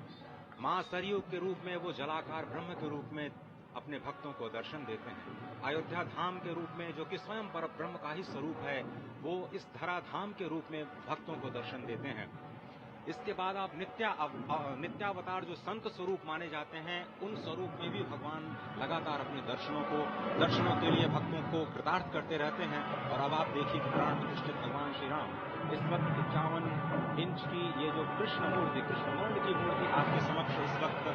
मां सरयू के रूप में वो जलाकार ब्रह्म के रूप में अपने भक्तों को दर्शन देते हैं। अयोध्या धाम के रूप में, जो कि स्वयं परब्रह्म का ही स्वरूप है, वो इस धरा धाम के रूप में भक्तों को दर्शन देते हैं। इसके बाद आप नित्यावतार जो संत स्वरूप माने जाते हैं, उन स्वरूप में भी भगवान लगातार अपने दर्शनों के लिए भक्तों को कृतार्थ करते रहते हैं। और अब आप देखिए कि प्राण प्रतिष्ठित भगवान श्री राम इस वक्त 51 इंच की ये जो कृष्ण वर्ण की मूर्ति आपके समक्ष इस वक्त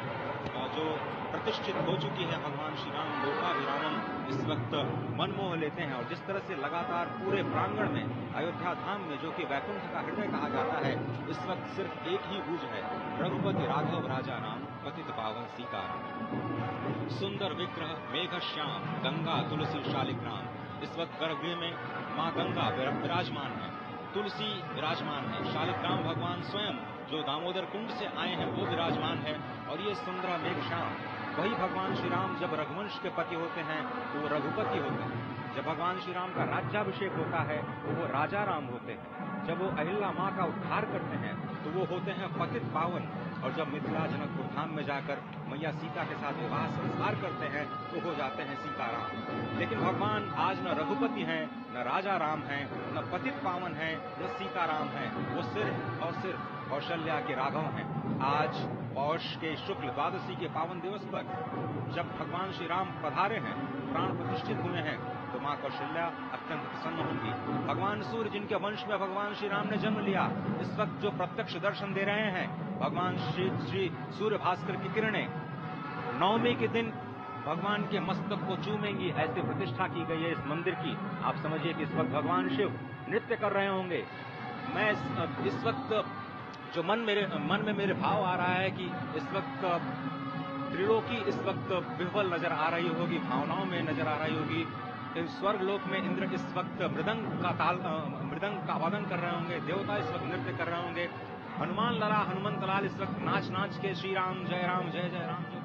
जो प्रतिष्ठित हो चुकी है भगवान श्री राम लोकाभिरामम, इस वक्त मनमोह लेते हैं। और जिस तरह से लगातार पूरे प्रांगण में अयोध्या धाम में, जो कि वैकुंठ का हृदय कहा जाता है, इस वक्त सिर्फ एक ही गूंज है, रघुपति राघव राजा नाम पतित पावन सीताराम। सुंदर विग्रह मेघ श्याम गंगा तुलसी शालिग्राम। इस वक्त गर्भगृह में माँ गंगा विराजमान है, तुलसी विराजमान है, शालिग्राम भगवान स्वयं जो दामोदर कुंड से आए हैं वो विराजमान है। और ये सुंदर मेघ श्याम, वही भगवान श्री राम जब रघुवंश के पति होते हैं तो वो रघुपति होते हैं, जब भगवान श्री राम का राज्याभिषेक होता है तो वो राजा राम होते हैं, जब वो अहिल्या माँ का उद्धार करते हैं तो वो होते हैं पतित पावन, और जब मिथिला जनकपुर धाम में जाकर मैया सीता के साथ विवाह संस्कार करते हैं तो हो जाते हैं सीताराम। लेकिन भगवान आज न रघुपति हैं, न राजा राम हैं, न पतित पावन हैं, न सीताराम हैं, वो सिर्फ कौशल्या के राघव हैं। आज पौष के शुक्ल द्वादशी के पावन दिवस पर जब भगवान श्री राम पधारे हैं, प्राण प्रतिष्ठित हुए हैं, तो माँ कौशल्या अत्यंत प्रसन्न होंगी। भगवान सूर्य जिनके वंश में भगवान श्री राम ने जन्म लिया, इस वक्त जो प्रत्यक्ष दर्शन दे रहे हैं, भगवान श्री सूर्य भास्कर की किरणें नवमी के दिन भगवान के मस्तक को चूमेंगी, ऐसी प्रतिष्ठा की गई है इस मंदिर की। आप समझिए कि इस वक्त भगवान शिव नृत्य कर रहे होंगे। मैं इस वक्त जो मन में मेरे भाव आ रहा है कि इस वक्त त्रिलोकी इस वक्त विह्वल नजर आ रही होगी, भावनाओं में नजर आ रही होगी। स्वर्ग लोक में इंद्र इस वक्त मृदंग का वादन कर रहे होंगे, देवता इस वक्त नृत्य कर रहे होंगे, हनुमान लाला हनुमंत लाल इस वक्त नाच के श्री राम जय जय राम जो